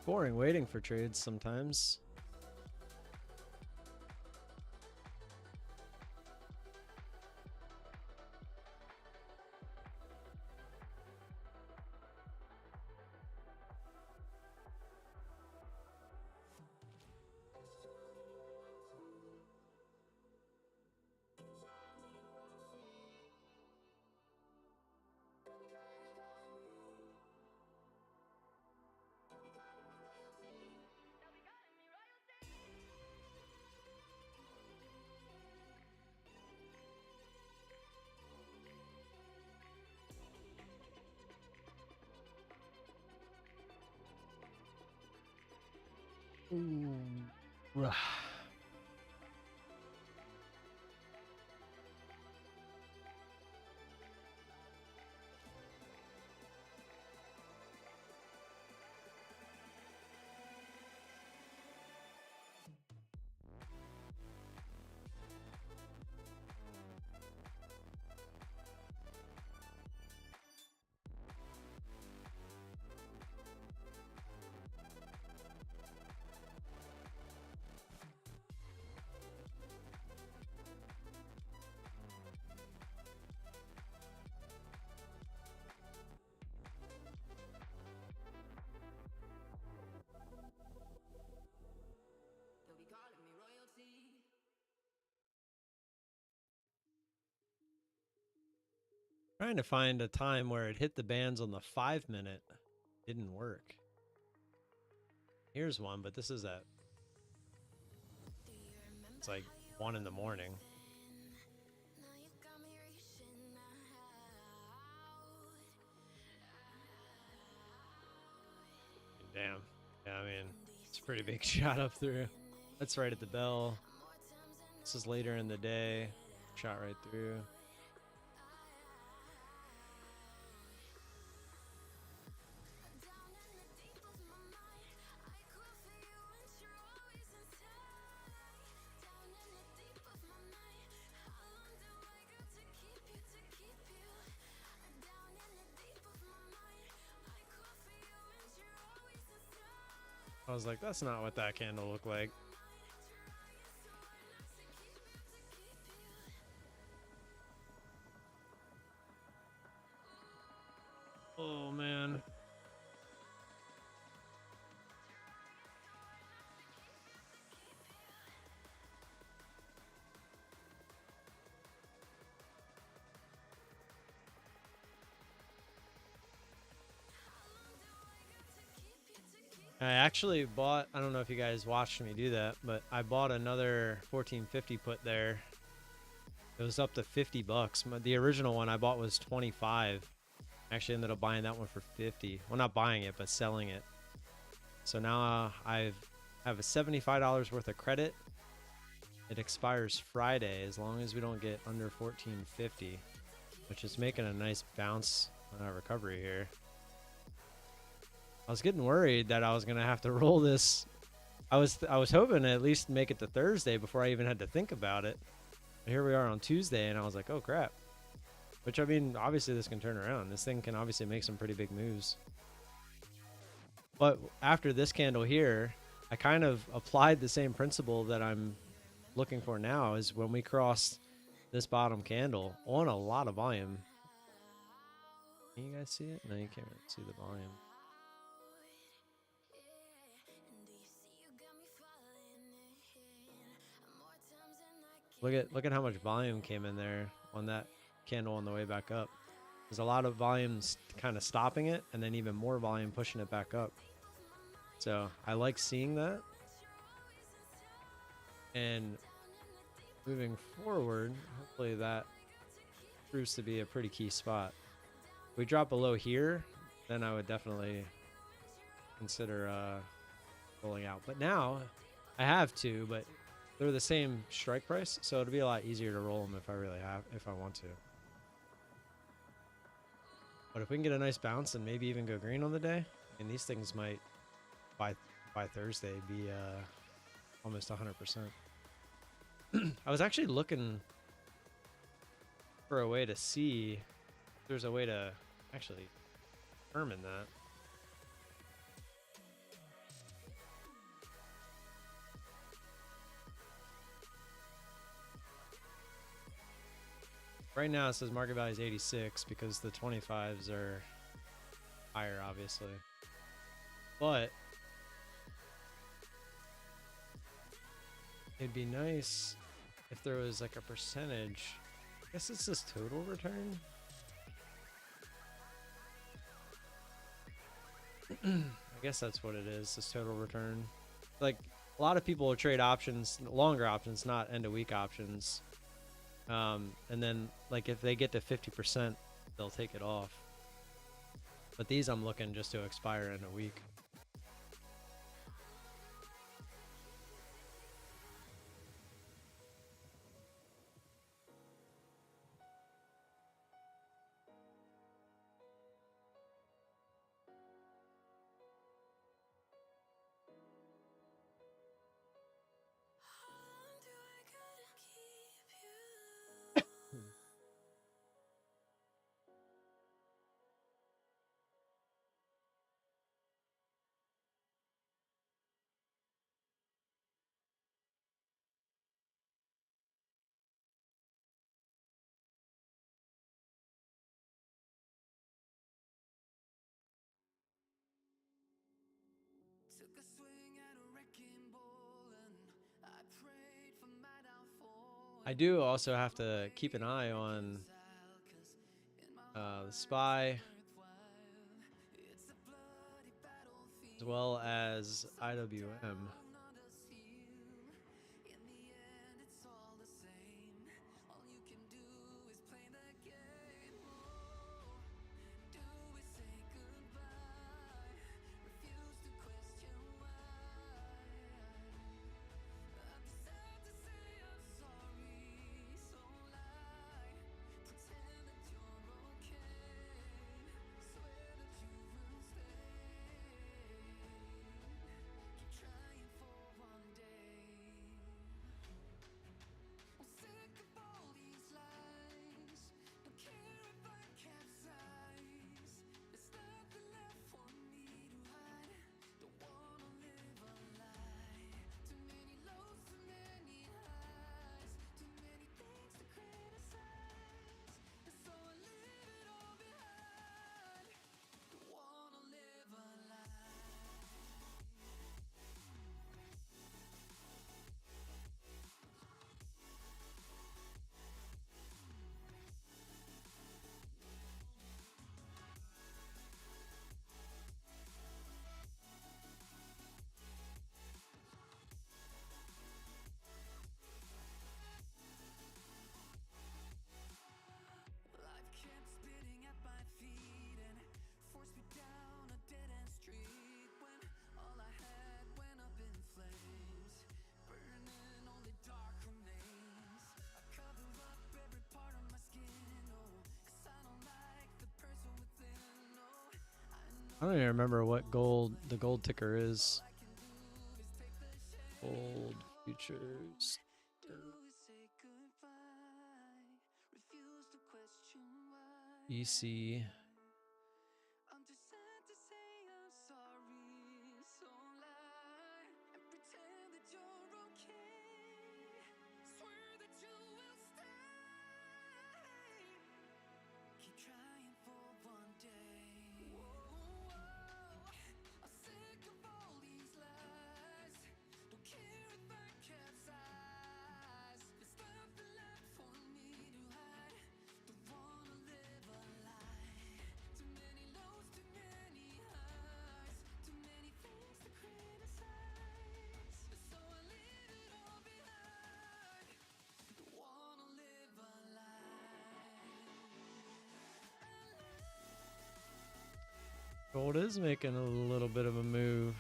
boring waiting for trades sometimes. Ooh. Trying to find a time where it hit the bands on the 5-minute. Didn't work. Here's one, but this is at, it's like 1 in the morning. Damn. Yeah, I mean, it's a pretty big shot up through. That's right at the bell. This is later in the day. Shot right through. I was like, that's not what that candle looked like. Oh, man. I actually bought, I don't know if you guys watched me do that, but I bought another 1450 put there. It was up to $50. The original one I bought was 25. I actually ended up buying that one for 50. Well, not buying it, but selling it. So now I have a $75 worth of credit. It expires Friday as long as we don't get under 1450, which is making a nice bounce on our recovery here. I was getting worried that I was gonna have to roll this. I was hoping to at least make it to Thursday before I even had to think about it. But here we are on Tuesday, and I was like, oh crap. Which, I mean, obviously this can turn around. This thing can obviously make some pretty big moves. But after this candle here, I kind of applied the same principle that I'm looking for now, is when we cross this bottom candle on a lot of volume. Can you guys see it? No, you can't really see the volume. Look at how much volume came in there on that candle on the way back up. There's a lot of volume kind of stopping it, and then even more volume pushing it back up. So I like seeing that. And moving forward, hopefully that proves to be a pretty key spot. If we drop below here, then I would definitely consider rolling out. But now I have to, but they're the same strike price, so it'll be a lot easier to roll them if I want to. But if we can get a nice bounce and maybe even go green on the day, and these things might by Thursday be almost 100%. I was actually looking for a way to see if there's a way to actually determine that. Right now it says market value is 86 because the 25s are higher, obviously. But it'd be nice if there was like a percentage. I guess it says total return. I guess that's what it is, this total return. Like, a lot of people will trade options, longer options, not end of week options. And then, like, if they get to 50%, they'll take it off. But these I'm looking just to expire in a week. I do also have to keep an eye on the SPY as well as IWM. I don't even remember what the gold ticker is. Gold futures. EC. Gold is making a little bit of a move.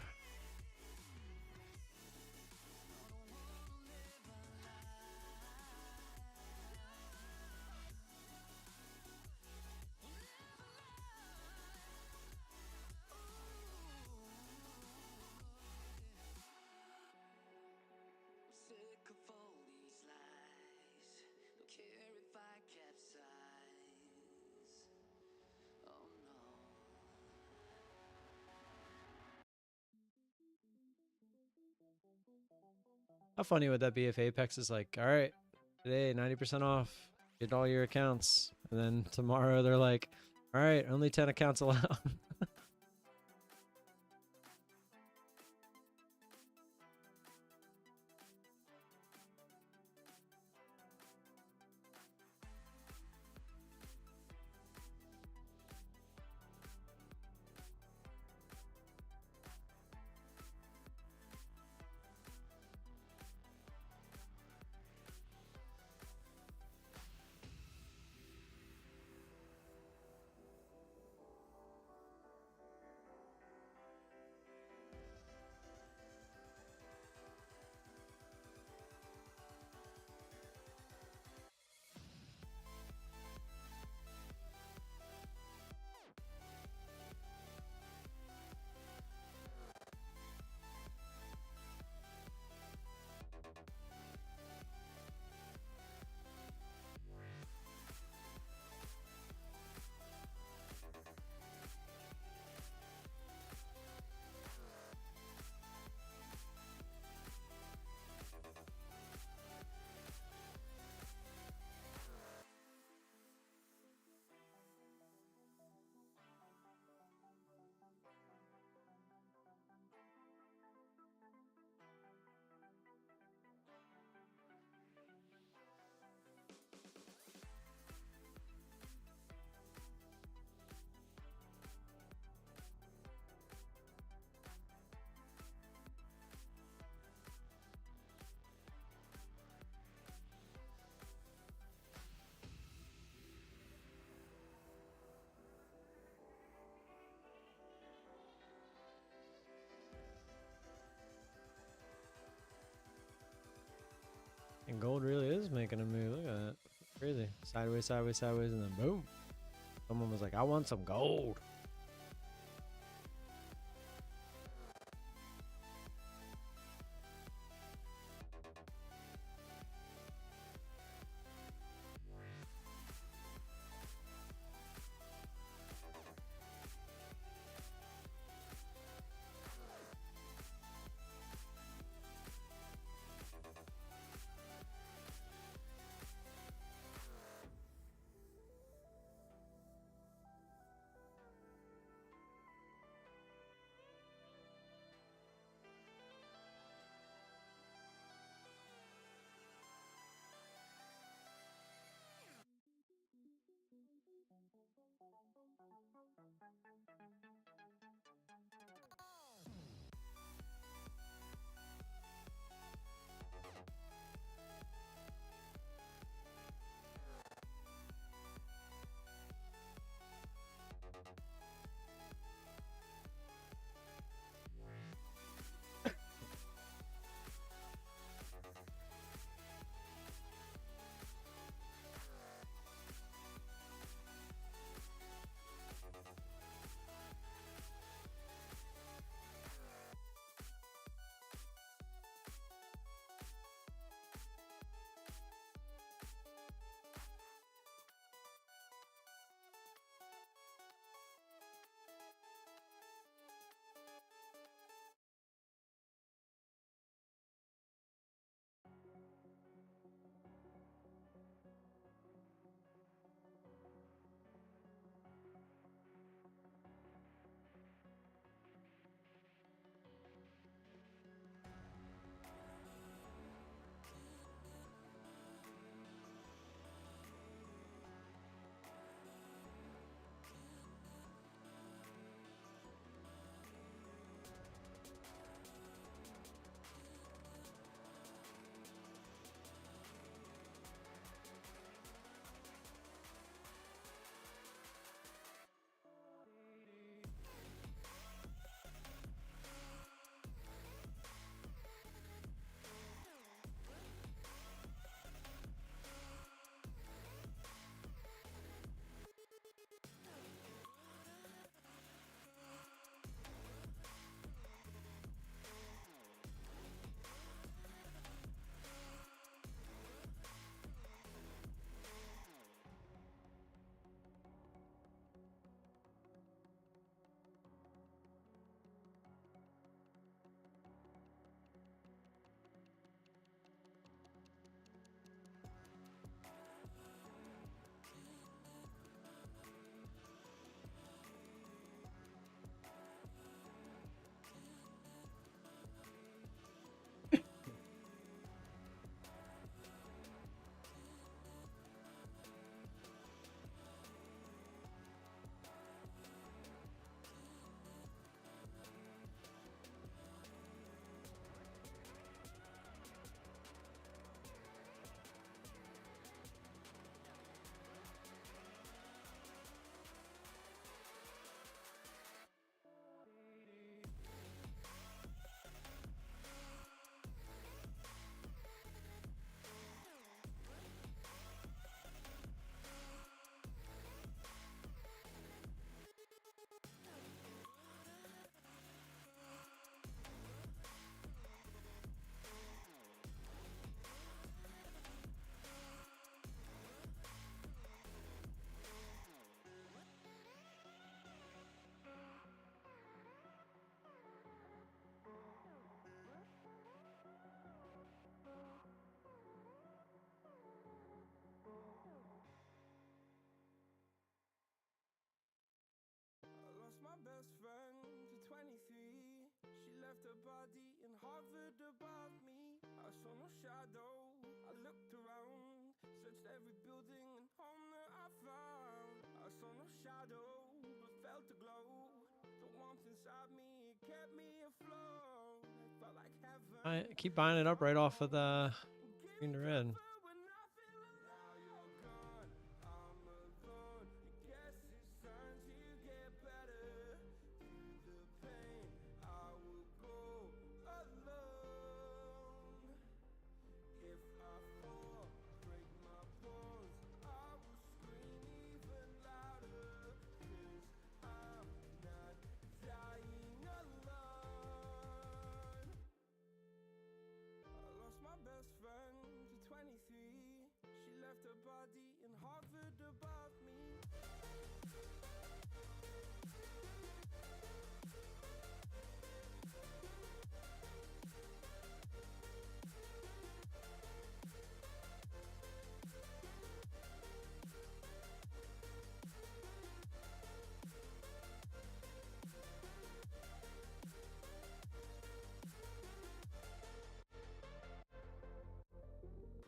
How funny would that be if Apex is like, all right, today 90% off. Get all your accounts. And then tomorrow they're like, all right, only 10 accounts allowed. And gold really is making a move. Look at that. Crazy. Sideways, sideways, sideways, and then boom. Someone was like, I want some gold. hovered above me. I saw no shadow. I looked around, searched every building and home that I found. I saw no shadow, but felt a glow. The warmth inside me kept me afloat. It felt like heaven. I keep buying it up right off of the green to red. And hovered above me.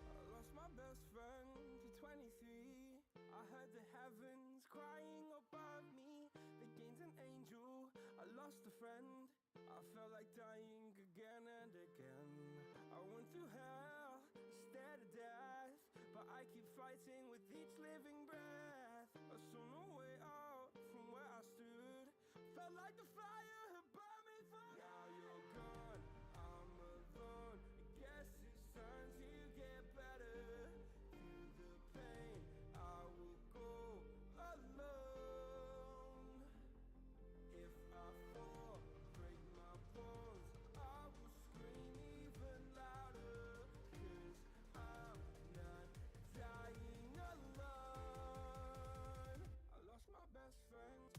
I lost my best friend to 23. I heard the heavens crying above me. They gained an angel, I lost a friend. I felt like dying again and again. I went through hell, stared at death, but I keep fighting with each living breath. I saw no way out from where I stood. Felt like the fire had burned me through. Now you're gone, I'm alone. I guess it's time to get better. Through the pain, I will go alone. If I fall, break my bones, I will scream even louder. 'Cause I'm not dying alone. I lost my best friend.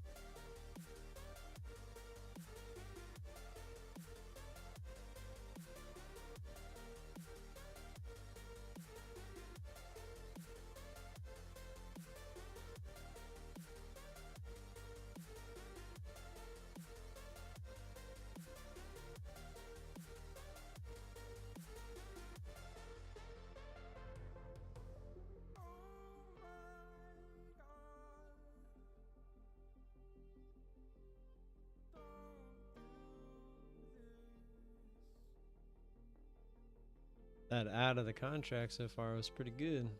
That ad of the contract so far was pretty good.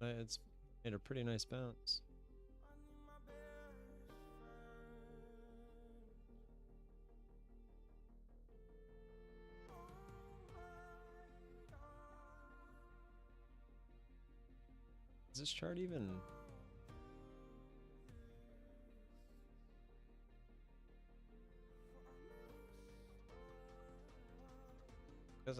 It's made a pretty nice bounce. Is this chart even? Because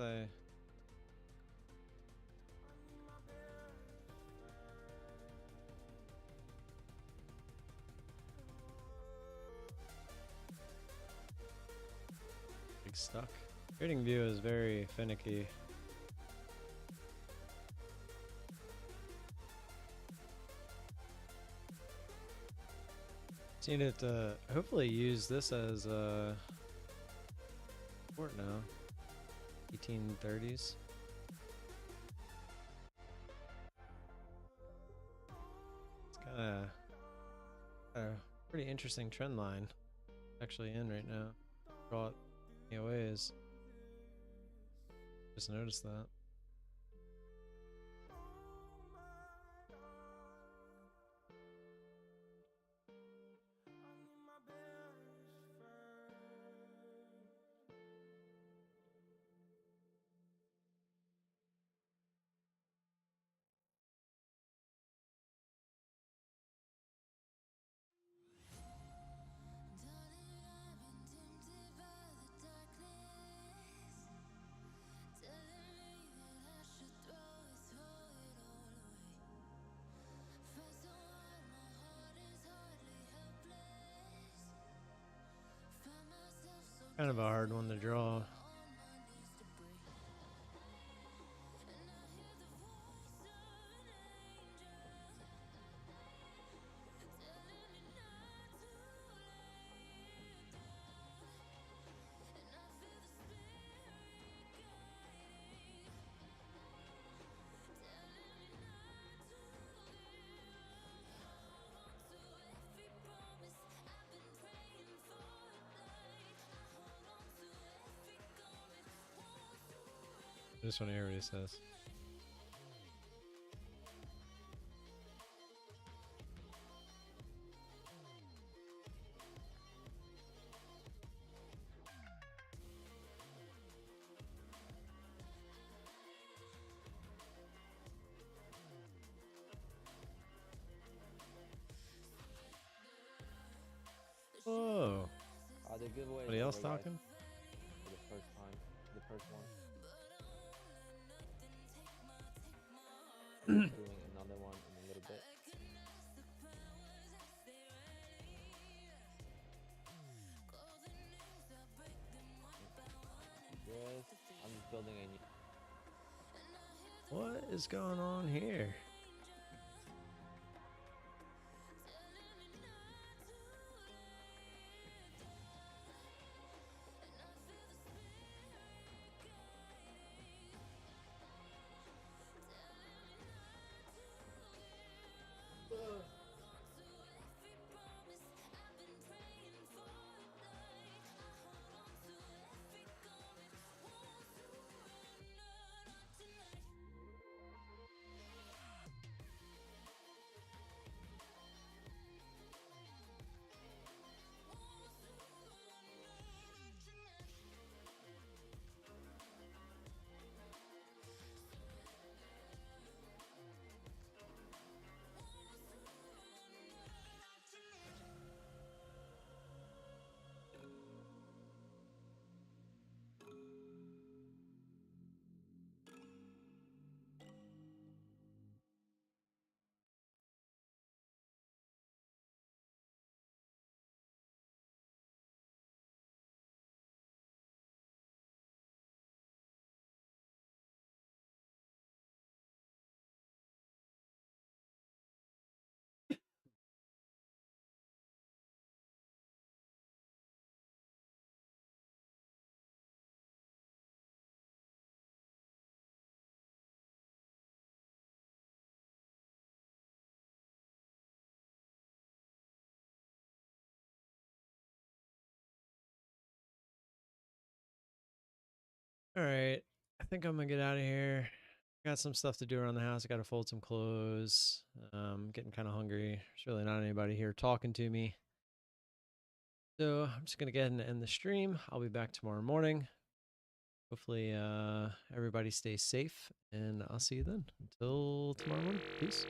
stuck. Trading view is very finicky. Just needed to hopefully use this as a support now. 1830s. It's got a pretty interesting trend line actually in right now. Draw it ways. Just noticed that. Kind of a hard one to draw. I just want to hear what he says. Whoa. The giveaway. Anybody else talking? For the first time, the first one. Doing another one in a little bit. Yes, I'm just building a new. What is going on here? All right. I think I'm gonna get out of here. Got some stuff to do around the house. I got to fold some clothes. Getting kind of hungry. There's really not anybody here talking to me. So I'm just gonna go ahead and end the stream. I'll be back tomorrow morning. Hopefully everybody stays safe, and I'll see you then. Until tomorrow morning. Peace.